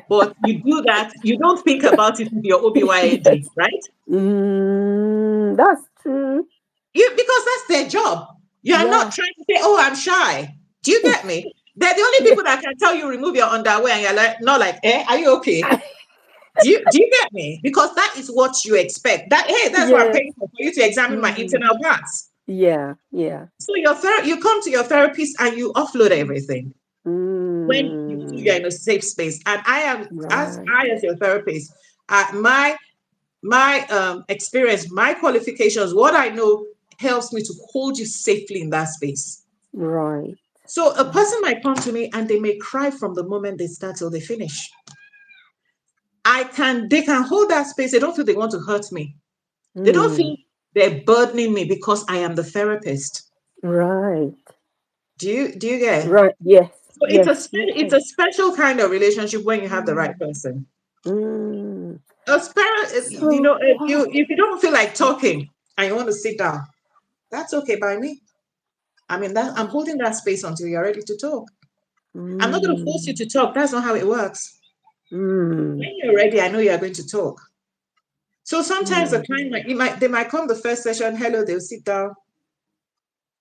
But you do that, you don't think about it with your OBYNG, Yes. right? That's true. Because that's their job. You are not Yeah. trying to say, "Oh, I'm shy." Do you get me? They're the only Yeah. people that can tell you remove your underwear, and you're like, not like, are you okay? Do you get me? Because that is what you expect. That, hey, that's what I'm Yes. paying for you to examine my Mm, internal parts. yeah. Yeah. So you come to your therapist and you offload everything when you feel you're Mm, in a safe space. And I am, right. as your therapist, my experience, my qualifications, what I know helps me to hold you safely in that space. Right. So a Right. person might come to me and they may cry from the moment they start till they finish. They can hold that space. They don't feel they want to hurt me. They don't Mm, feel they're burdening me because I am the therapist. right. Do you get? Right. Yes. So Yes. it's Yes. a special kind of relationship when you have the right Mm, person. mm. As parent, So, if you don't feel like talking and you want to sit down, that's okay by me. I'm holding that space until you're ready to talk. I'm not going to force you Mm. to talk. That's not how it works. Mm. When you're ready, I know you are going to talk. So sometimes the Mm. client they might come the first session, hello, they'll sit down.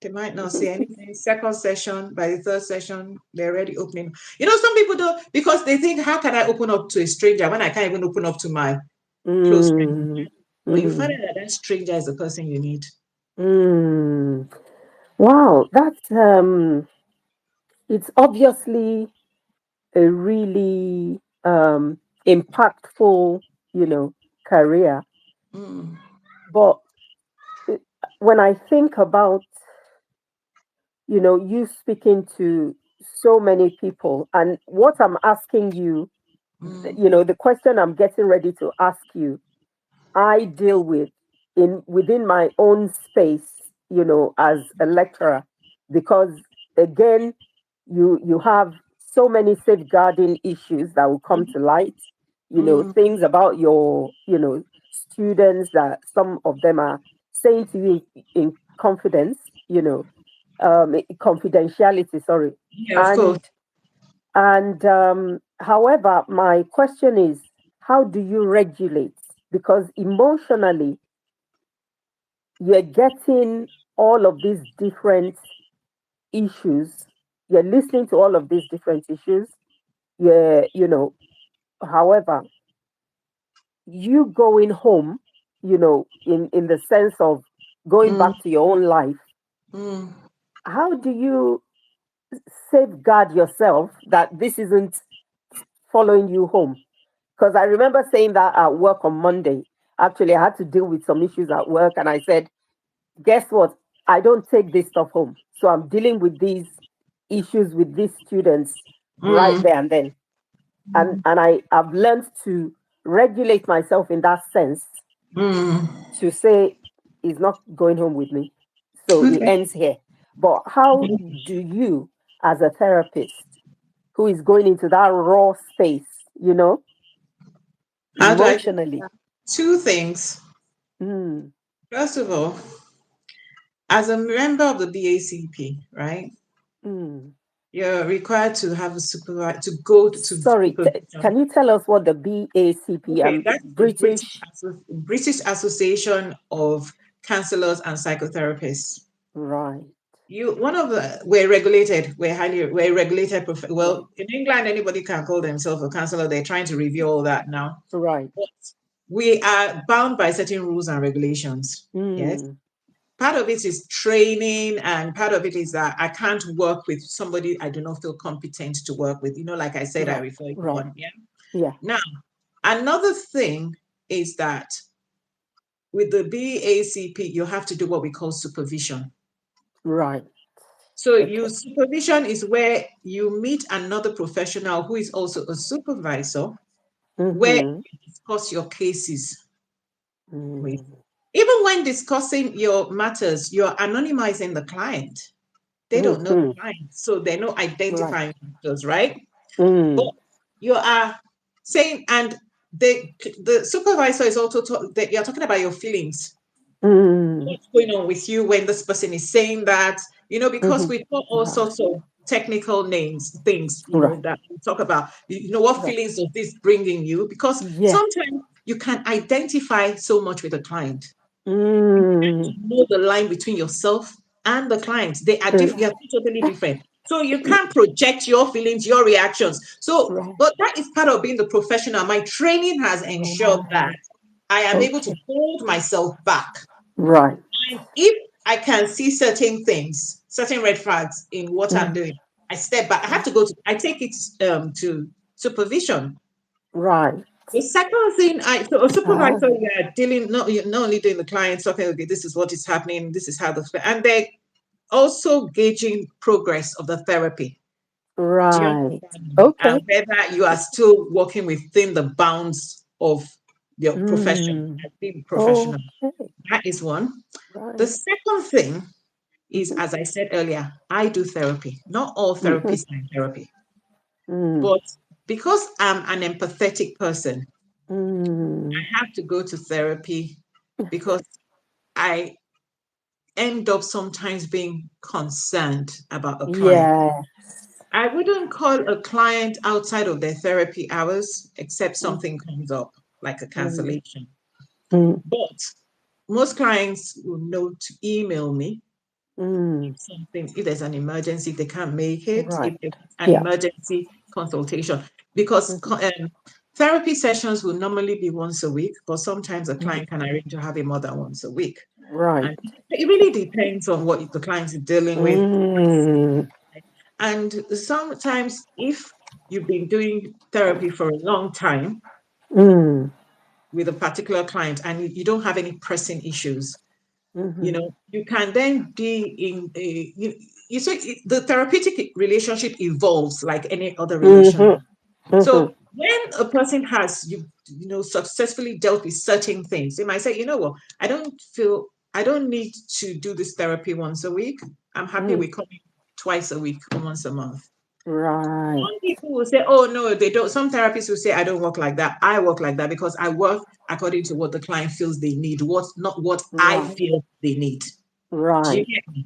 They might not say anything. Second session, by the third session, they're already opening. Some people don't, because they think, how can I open up to a stranger when I can't even open up to my close friend? Mm. But you find Mm. out that stranger is the person you need. Mm. Wow, that's it's obviously a really impactful, career. Mm, But it- when I think about, you speaking to so many people, and what I'm asking you, mm, the question I'm getting ready to ask you, I deal with in within my own space, as a lecturer, because again, you have so many safeguarding issues that will come to light, mm, things about your, students that some of them are saying to you in confidence, confidentiality, sorry. yeah, of course. And however, my question is, how do you regulate? Because emotionally, you're getting all of these different issues. You're listening to all of these different issues. However, you going home, in the sense of going Mm, back to your own life, mm, how do you safeguard yourself that this isn't following you home? Because I remember saying that at work on Monday. Actually, I had to deal with some issues at work, and I said, guess what? I don't take this stuff home. So I'm dealing with these issues with these students right mm, there and then. And I've learned to regulate myself in that sense, mm. to say he's not going home with me. So it Okay. ends here. But how do you, as a therapist who is going into that raw space, How do I? emotionally? Two things. Mm, First of all, as a member of the BACP, right? mm. You're required to have a supervisor to go to Sorry, supervision. can you tell us what the BACP, Okay, that's the British? British Association of Counselors and Psychotherapists. Right, One of the we're regulated. right, Well, in England, anybody can call themselves a counselor. They're trying to review all that now. right. But we are bound by certain rules and regulations. Yes. Mm, Part of it is training, and part of it is that I can't work with somebody I do not feel competent to work with. Like I said, I right, refer you right. on. Yeah. Yeah, Now, another thing is that with the BACP, you have to do what we call supervision. right. So Okay. supervision is where you meet another professional who is also a supervisor, where Mm-hmm. you discuss your cases with. Mm, Even when discussing your matters, you're anonymizing the client. They don't know the mm-hmm. client, so they're not Right. identifying factors, right? But Mm, you are saying, and the supervisor is also that you're talking about your feelings, mm, what's going on with you when this person is saying that, because mm-hmm. we talk all Right, sorts of technical things, right, that we talk about, what right. feelings does this bring in you? Because Yeah. sometimes you can identify so much with a client. You have to Mm, know the line between yourself and the client. They are totally different. So you can't project your feelings, your reactions. So, right, but that is part of being the professional. My training has ensured that right. I am able to Okay. hold myself back. Right. And if I can see certain things, certain red flags in what I'm Mm, doing, I step back. mm, I take it to supervision. right. The second thing, so a Ah, supervisor, you're dealing, you're not only doing the clients, okay, okay, this is what is happening, this is how and they're also gauging progress of the therapy. Do you right. understand me? And Okay. whether you are still working within the bounds of your profession Mm, as being professional. okay. That is one. The Right. second thing is, Mm-hmm. as I said earlier, I do therapy. Not all Mm-hmm. therapists are in therapy, Mm, but because I'm an empathetic person, mm, I have to go to therapy because I end up sometimes being concerned about a client. Yeah. I wouldn't call a client outside of their therapy hours except Mm, something comes up, like a mm, cancellation. mm, But most clients will know to email me mm. if something, if there's an emergency, if they can't make it, Right. if it's an Yeah. emergency consultation. Because Mhm, therapy sessions will normally be once a week, but sometimes a mhm. client can arrange to have it more than once a week. Right. And it really depends on what the client is dealing with. Mm, And sometimes, if you've been doing therapy for a long time mm, with a particular client and you don't have any pressing issues, mhm, you can then be in a, you say the therapeutic relationship evolves like any other relation. mhm, mhm, So when a person has, successfully dealt with certain things, they might say, you know what, I don't need to do this therapy once a week. I'm happy mm. with coming twice a week or once a month. Right. Some people will say, oh, no, they don't. Some therapists will say, I don't work like that. I work like that because I work according to what the client feels they need, not what I Right. feel they need. Do you Right. get me?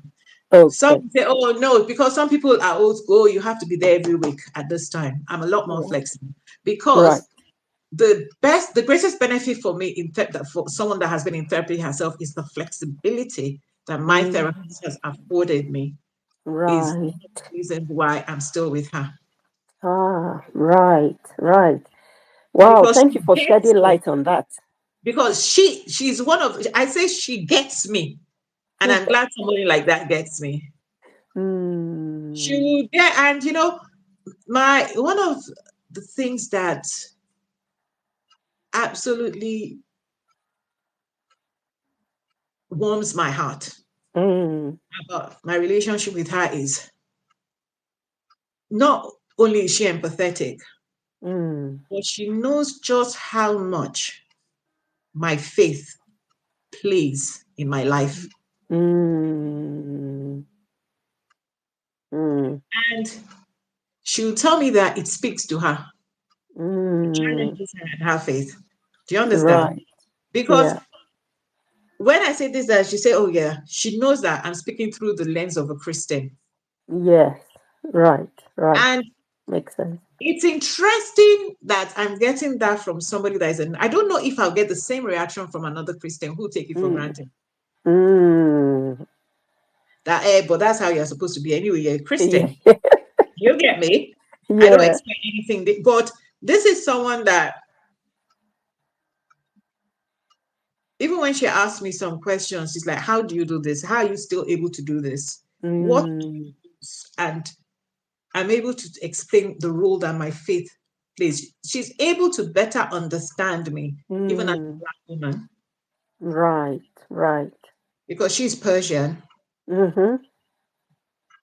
Some Okay. say, oh, no, because some people are old school, you have to be there every week at this time. I'm a lot more Right. flexible Right. because the greatest benefit for me for someone that has been in therapy herself is the flexibility that my Mm, therapist has afforded me is right. one of the reasons why I'm still with her. Ah, right. Right. Wow. Because Thank she you for gets shedding me. light on that. Because she's one of, I say she gets me. And I'm glad somebody like that gets me. She Mm, will get, and my one of the things that absolutely warms my heart mm, about my relationship with her is not only is she empathetic, mm, but she knows just how much my faith plays in my life. mm, mm, And she'll tell me that it speaks to her, it mm. challenges her and her faith. Do you understand? Right. Because Yeah. when I say this, that she say, "Oh yeah," she knows that I'm speaking through the lens of a Christian, Yes. Right. Right. and Makes sense. it's interesting that I'm getting that from somebody that isn't. I don't know if I'll get the same reaction from another Christian who take it for Mm, granted. mm. That, but that's how you're supposed to be anyway. You're a Yeah. Christian. You get me? I don't Yeah. expect anything, but this is someone that even when she asked me some questions, she's like, "How do you do this? How are you still able to do this? What do you Mm, use?" And I'm able to explain the role that my faith plays. She's able to better understand me, even as a mm. Black woman, Right. Right. because she's Persian. Mm-hmm.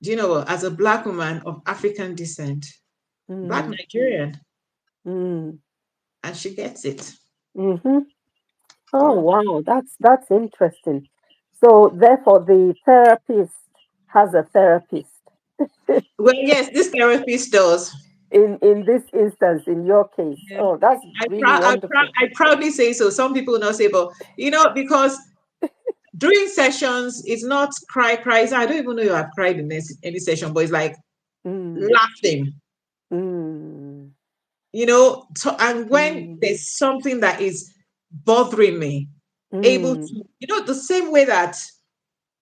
Do you know what? As a Black woman of African descent, Black Mm, Nigerian, mm, and she gets it. mm-hmm. Oh, So, wow. That's interesting. So therefore, the therapist has a therapist. well, yes, this therapist does. In this instance, in your case. Yeah. Oh, that's really wonderful. I proudly say so. Some people will not say, but because during sessions, it's not cry, cry. I don't even know if I've cried in any session, but it's like Mm, laughing, mm, and when mm, there's something that is bothering me, able mm, to, the same way that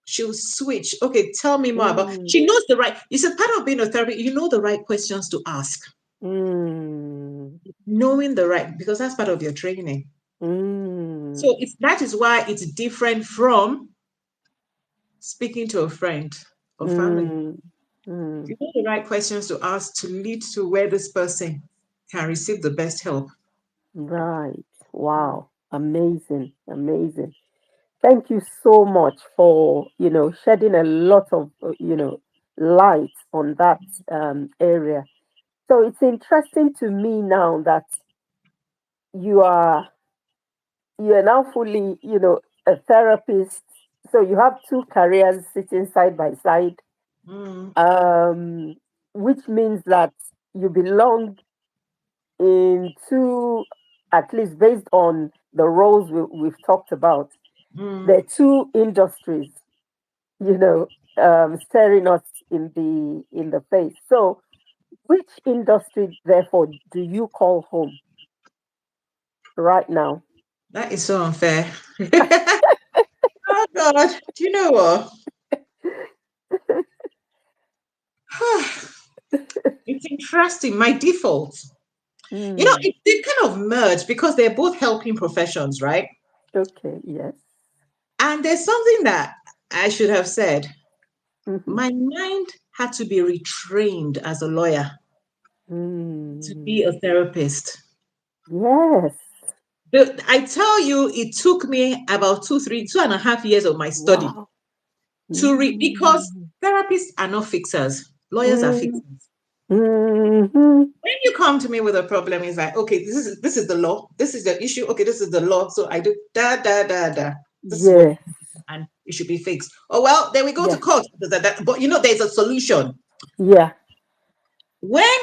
she'll switch. Okay, tell me more about. mm, She knows the right. It's a part of being a therapist. You know the right questions to ask, mm, knowing the right, because that's part of your training. mm, So that is why it's different from speaking to a friend or family. mm, mm. You know the right questions to ask to lead to where this person can receive the best help. Right. Wow. Amazing. Amazing. Thank you so much for, shedding a lot of, light on that area. So it's interesting to me now that you are you're now fully, a therapist. So you have two careers sitting side by side, Mm, um, which means that you belong in two, at least based on the roles we've talked about, mm, there are two industries staring us in the face. So, which industry, therefore, do you call home right now? That is so unfair. Oh God, do you know what? It's interesting. My default, Mm, they kind of merge because they're both helping professions, right? okay, yes. And there's something that I should have said. Mm-hmm. My mind had to be retrained as a lawyer to be Mm, a therapist. yes. I tell you, it took me about 2.5 years of my study Wow. to read because Mm, therapists are not fixers, lawyers are mm, fixers. mm-hmm. When you come to me with a problem, it's like, okay, this is the law, this is the issue, okay, this is the law. So I do da da da da. This is what Yes. and it should be fixed. Oh well, then we go to Yeah. court. But there's a solution. Yeah. When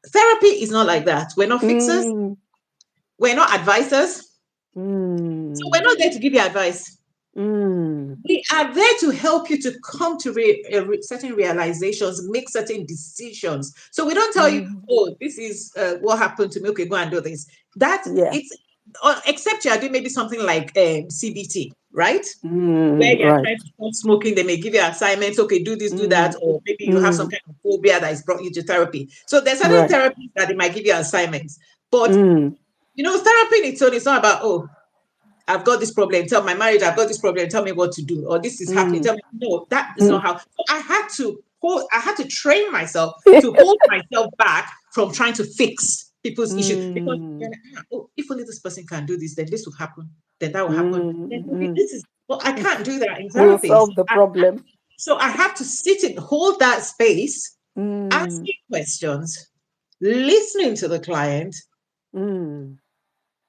therapy is not like that, we're not fixers, Mm, we're not advisors, so we're mm, not there to give you advice. mm, We are there to help you to come to certain realizations, make certain decisions. So we don't tell you, mm. oh, this is what happened to me. Okay, go and do this. That Yeah. it's except you are doing maybe something like CBT, right? Where Mm, you are right. trying to stop smoking, they may give you assignments. Okay, do this, do that, Mm, or maybe you have some mm, kind of phobia that has brought you to therapy. So there's certain right. therapies that they might give you assignments, but Mm, therapy in its own is not about, oh, I've got this problem. Tell my marriage, I've got this problem. Tell me what to do. Or this is happening. mm, Tell me. No, that is not mm. how. So I had to train myself to hold myself back from trying to fix people's issues. Because Mm, oh, if only this person can do this, then this will happen. Then that will happen. Then mm, okay, mm. this is well, I can't do that in Will therapy. solve the problem. So I have to sit and hold that space, Mm, asking questions, listening to the client mm.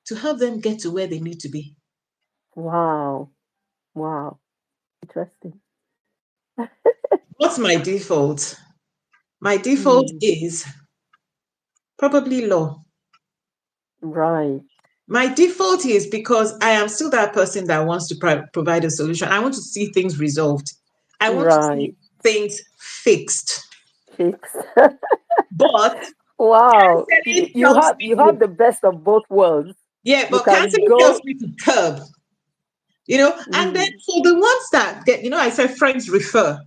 to help them get to where they need to be. Wow. Wow. Interesting. What's my default? My default Mm, is probably law. right. My default is because I am still that person that wants to provide a solution. I want to see things resolved. I want to Right. see things fixed. Fix. But Wow. counseling You helps have me you have the best of both worlds. yeah, You but can counseling helps go. me to curb, and then Mm, for the ones that get, I said friends refer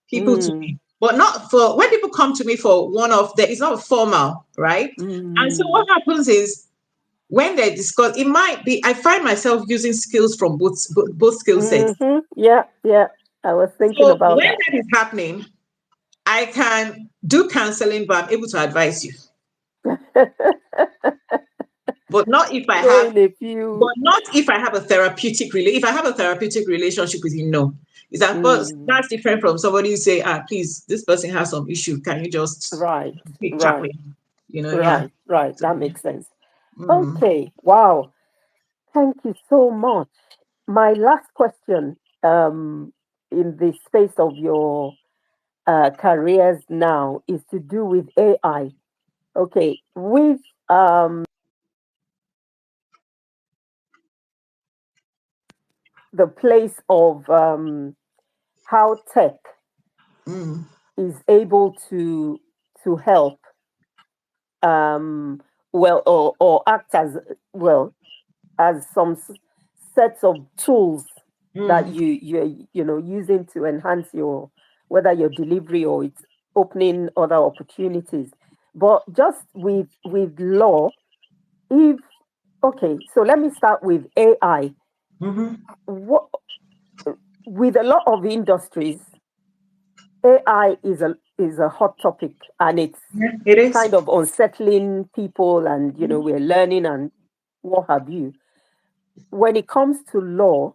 people to mm, me, but not for when people come to me for one of it's not formal, right? And so mm, what happens is when they discuss, it might be I find myself using skills from both skill sets. mm-hmm. Yeah. Yeah. I was thinking So about when that. that is happening, I can do counseling, but I'm able to advise you. But not if I have, Throwing a few. but not if I have a if I have a therapeutic relationship with you, no. Is that first Mm, that's different from somebody who say, please, this person has some issue. Can you just right. quick chat Right. with him? Yeah. Right. Right. So, That makes sense. mm, Okay. Wow. Thank you so much. My last question, in the space of your careers now, is to do with AI. Okay, with the place of how tech mm, is able to help, um, well, or act as well as some sets of tools that mm. you're using to enhance your whether your delivery or it's opening other opportunities. But just with law, if okay, so let me start with AI. Mm-hmm. What with a lot of industries, AI is a hot topic, and it's Yeah, it is. kind of unsettling people, and we're learning and what have you. When it comes to law,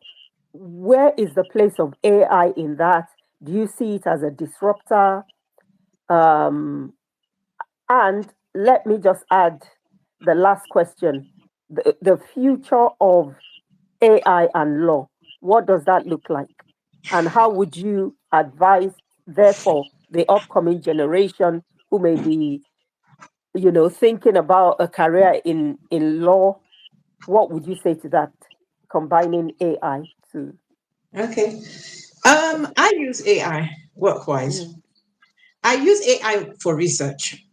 where is the place of AI in that? Do you see it as a disruptor? Um, and let me just add the last question: the future of AI and law. What does that look like? And how would you advise, therefore, the upcoming generation who may be, thinking about a career in law? What would you say to that? Combining AI to. Okay. I use AI work-wise. Mm, I use AI for research.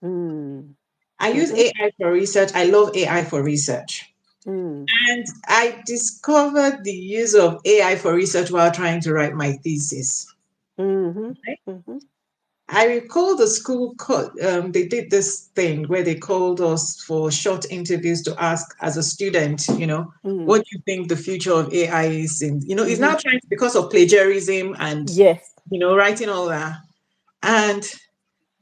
mm, I use mhm, AI for research. I love AI for research. mm, And I discovered the use of AI for research while trying to write my thesis. mhm, Right? mhm, I recall the school, they did this thing where they called us for short interviews to ask as a student, mm, what do you think the future of AI is? And, it's now mhm. trying to, because of plagiarism and, Yes. writing all that. And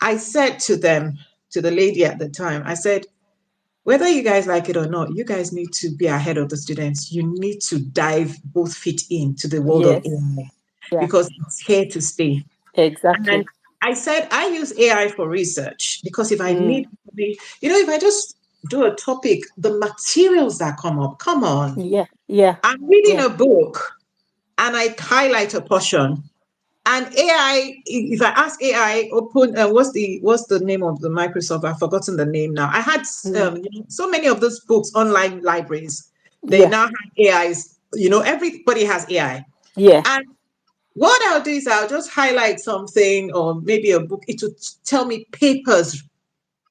I said to them, to the lady at the time, I said, whether you guys like it or not, you guys need to be ahead of the students. You need to dive both feet into the world of Yes. AI Yeah. because it's here to stay. And Exactly. I said, I use AI for research because if I Mm. need, if I just do a topic, the materials that come up, come on. Yeah. Yeah. I'm reading Yeah. a book and I highlight a portion. And AI, if I ask AI, open, what's the name of the Microsoft? I've forgotten the name now. I had Mm. so many of those books, online libraries. They Yeah. now have AIs. Everybody has AI. Yeah. And what I'll do is I'll just highlight something or maybe a book. It will tell me papers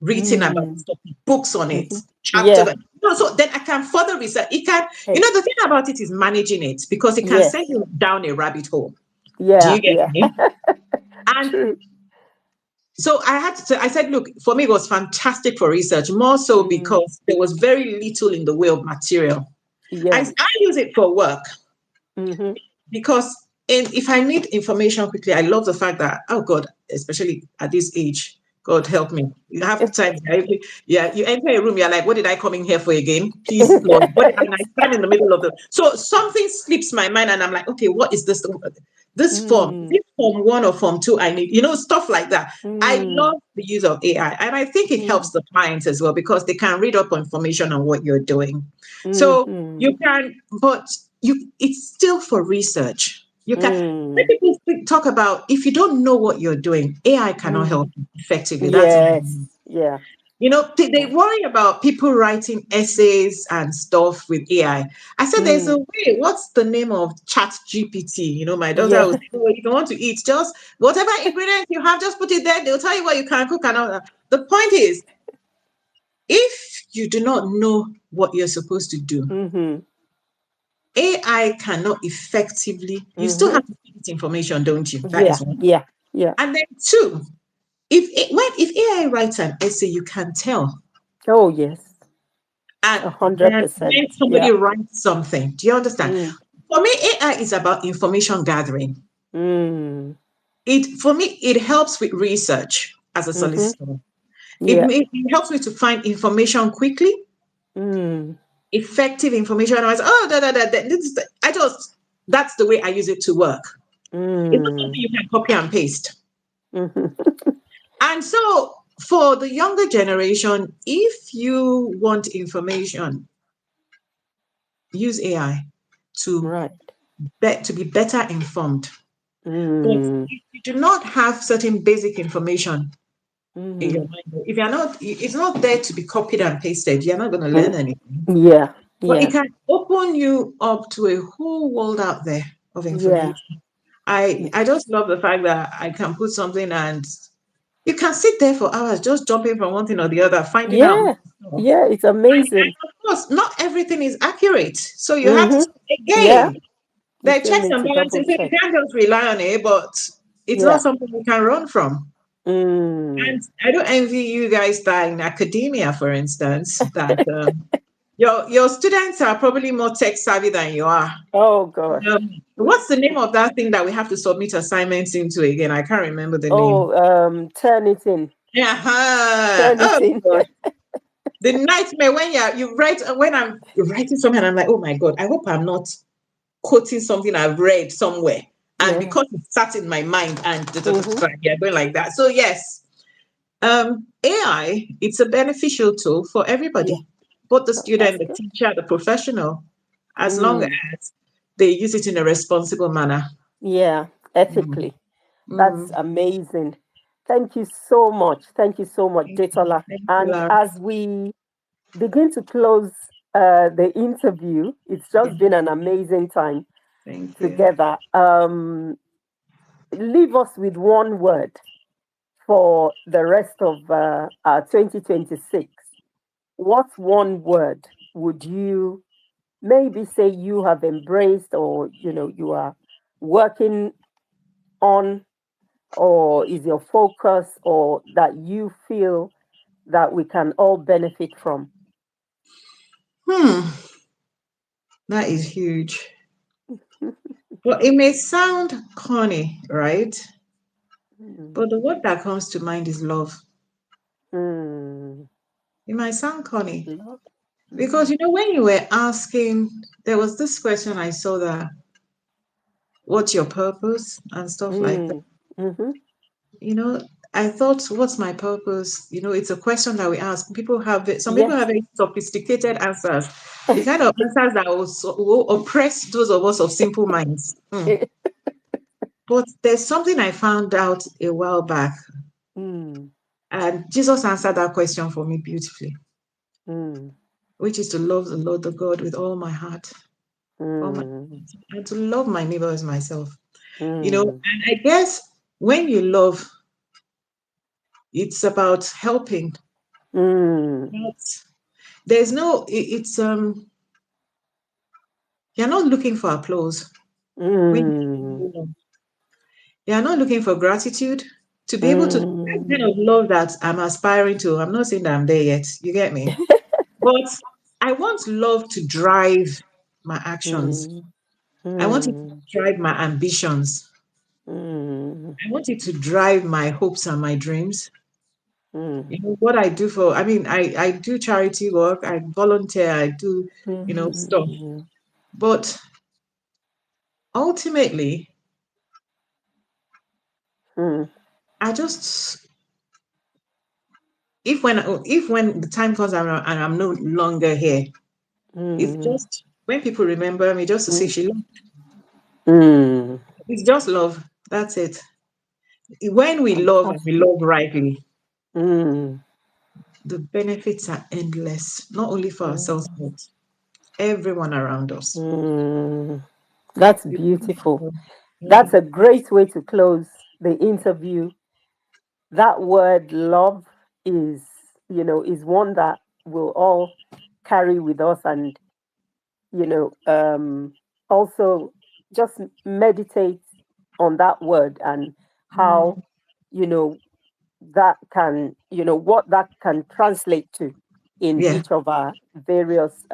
written about Mm. it, books on it, Mhm. chapter. Yeah. So then I can further research. It can, Hey. the thing about it is managing it because it can send Yes. you down a rabbit hole. Do Yeah. you get Yeah. me? And True. so I said, look, for me, it was fantastic for research, more so Mm. because there was very little in the way of material. Yeah. I use it for work Mhm. because if I need information quickly, I love the fact that, oh God, especially at this age, God help me. You have time. Yeah, you enter a room, you're like, what did I come in here for again? Please, Lord. And I stand in the middle of so something slips my mind and I'm like, okay, what is this? This form, is Mm. it form one or form two? I need, stuff like that. I Mm. love the use of AI. And I think it helps Mm. the clients as well because they can read up information on what you're doing. So you Mhm. can, but it's still for research. You can when Mm. people talk about if you don't know what you're doing, AI cannot help Mm. you effectively. That's what I Yes. mean. Yeah. They Yeah. worry about people writing essays and stuff with AI. I said, there's a Mm. way. What's the name of Chat GPT? My daughter was Yeah. saying, oh, if you want to eat, just whatever ingredients you have, just put it there. They'll tell you what you can cook and all that. The point is, if you do not know what you're supposed to do, Mhm. AI cannot effectively, you still Mhm. have to feed it information, don't you? That Yeah. is one. Yeah. Yeah. And then two, if AI writes an essay, you can tell. Oh yes. And then 100%. when somebody Yeah. writes something, do you understand? Mm. For me, AI is about information gathering. Mm. For me, it helps with research as a Mhm. solicitor. Yeah. It helps me to find information quickly, Mm. effective information. And I was, oh, that's the way I use it to work. It's not something Mm. you can copy and paste. Mhm. And so for the younger generation, if you want information, use AI to Right. to be better informed. But Mm. if you do not have certain basic information in your Mhm. mind, if you're not, it's not there to be copied and pasted, you're not going to learn Mm. anything. Yeah. But it Yeah. can open you up to a whole world out there of Yeah. information. I just love the fact that I can put something and you can sit there for hours just jumping from one thing or the other, finding out Yeah. more stuff. Yeah. It's And amazing. of course, not everything is accurate. So you have Mhm. to, Yeah. again, You there are still checks need and to double balances. So you check. can't just rely on it, but it's not Yeah. something you can run from. Mm. And I don't envy you guys that in academia, for instance, that your students are probably more tech savvy than you are. Oh gosh. What's the name of that thing that we have to submit assignments into again? I can't remember the name. Oh, turn it in. Yeah. Turn it Oh in. God. The nightmare when you write when I'm writing something, and I'm like, oh my God, I hope I'm not quoting something I've read somewhere. And Yeah. because it sat in my mind and Mhm. yeah, going like that. So yes, AI, it's a beneficial tool for Yeah. everybody, both the Oh, that's student, the good. teacher, the professional, as long Mm. as they use it in a responsible manner. Yeah. Mm. Ethically. That's Mm. amazing. Thank you so much. Thank you so much, Detola. Thank you, And Lara. as we begin to close the interview, it's just been Yes. an amazing time. Thank you. together. Leave us with one word for the rest of 2026. What one word would you maybe say you have embraced, or you are working on, or is your focus, or that you feel that we can all benefit from? Hmm, that is huge. Well, it may sound corny, right? Mm, But the word that comes to mind is love. mm, It might sound corny love. because, Mm, when you were asking, there was this question I saw that, what's your purpose and stuff like that. mm, mhm. You know, I thought, what's my purpose? It's a question that we ask. Some people Yes. have very sophisticated answers, the kind of answers that will oppress those of us of simple minds. But there's something I found out a while back, Mm, and Jesus answered that question for me beautifully, mm, which is to love the Lord the God with all my heart, all my, mm, and to love my neighbor as myself. mm, And I guess when you love, it's about helping. mm, Not, there's no, it's you're not looking for applause when mm, you love. You're not looking for gratitude to be able to, that kind of mm, love that I'm aspiring to. I'm not saying that I'm there yet. You get me? But I want love to drive my actions. mm, I want it to mm, drive my ambitions. mm, I want it to drive my hopes and my dreams. mm, What I do for, I mean, I do charity work, I volunteer, I do, stuff. mm, But ultimately, mm, I just, if when the time comes and I'm no longer here, it's mm, just when people remember me, just to say mm, she loved. mm. It's just love. That's it. When we love and we Fantastic. love rightly, Mm, the benefits are endless, not only for ourselves, mm, but everyone around us. mm. That's It's beautiful. beautiful. That's Mm. a great way to close the interview. That word love is, is one that we'll all carry with us, and, you know, um, also just meditate on that word, and how, Mm. you know, that can, what that can translate to in Yeah. each of our various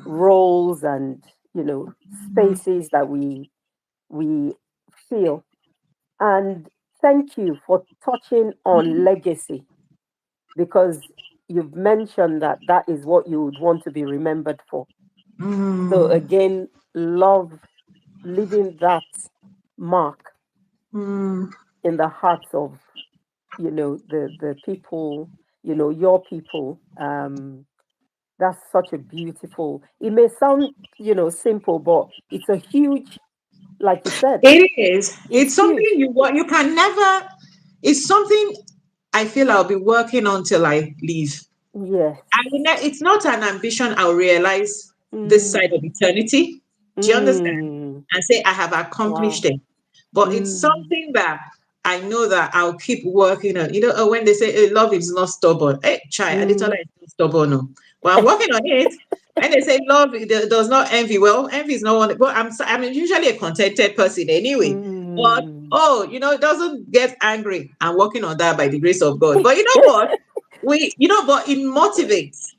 roles, and, Mm. spaces that we feel. And thank you for touching on legacy, because you've mentioned that that is what you would want to be remembered for. So Mm. again, love leaving that mark Mm. in the hearts of, the people, your people. That's such a beautiful. It may sound, simple, but it's a huge, like you said, It is. it's It's something huge. you can never. It's something I feel I'll be working on till I leave. Yes. It's not an ambition I'll realize this side of Mm, eternity. Do you understand? mm, And say I have accomplished wow. it. But it's Mm, something that I know that I'll keep working on. When they say, hey, love is not stubborn. Hey, try. Adetola mm, is not stubborn. No. But I'm working on it. And they say love does not envy. Well, envy is not one. But I'm usually a contented person anyway. But mm. it doesn't get angry. I'm working on that by the grace of God. But you know what? But it motivates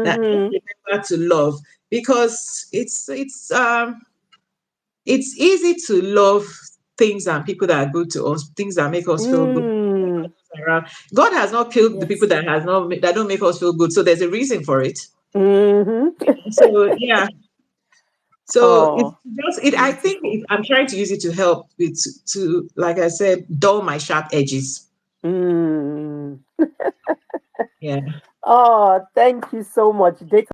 that just Mhm. remember to love, because it's easy to love things and people that are good to us, things that make us feel good Mm. around. God has not killed the Yes. people that don't make us feel good, so there's a reason for it. Mhm. So yeah, so it's Oh, just it. I think beautiful. I'm trying to use it to help with to like I said, dull my sharp edges. Mm. Yeah. Oh, thank you so much, Data.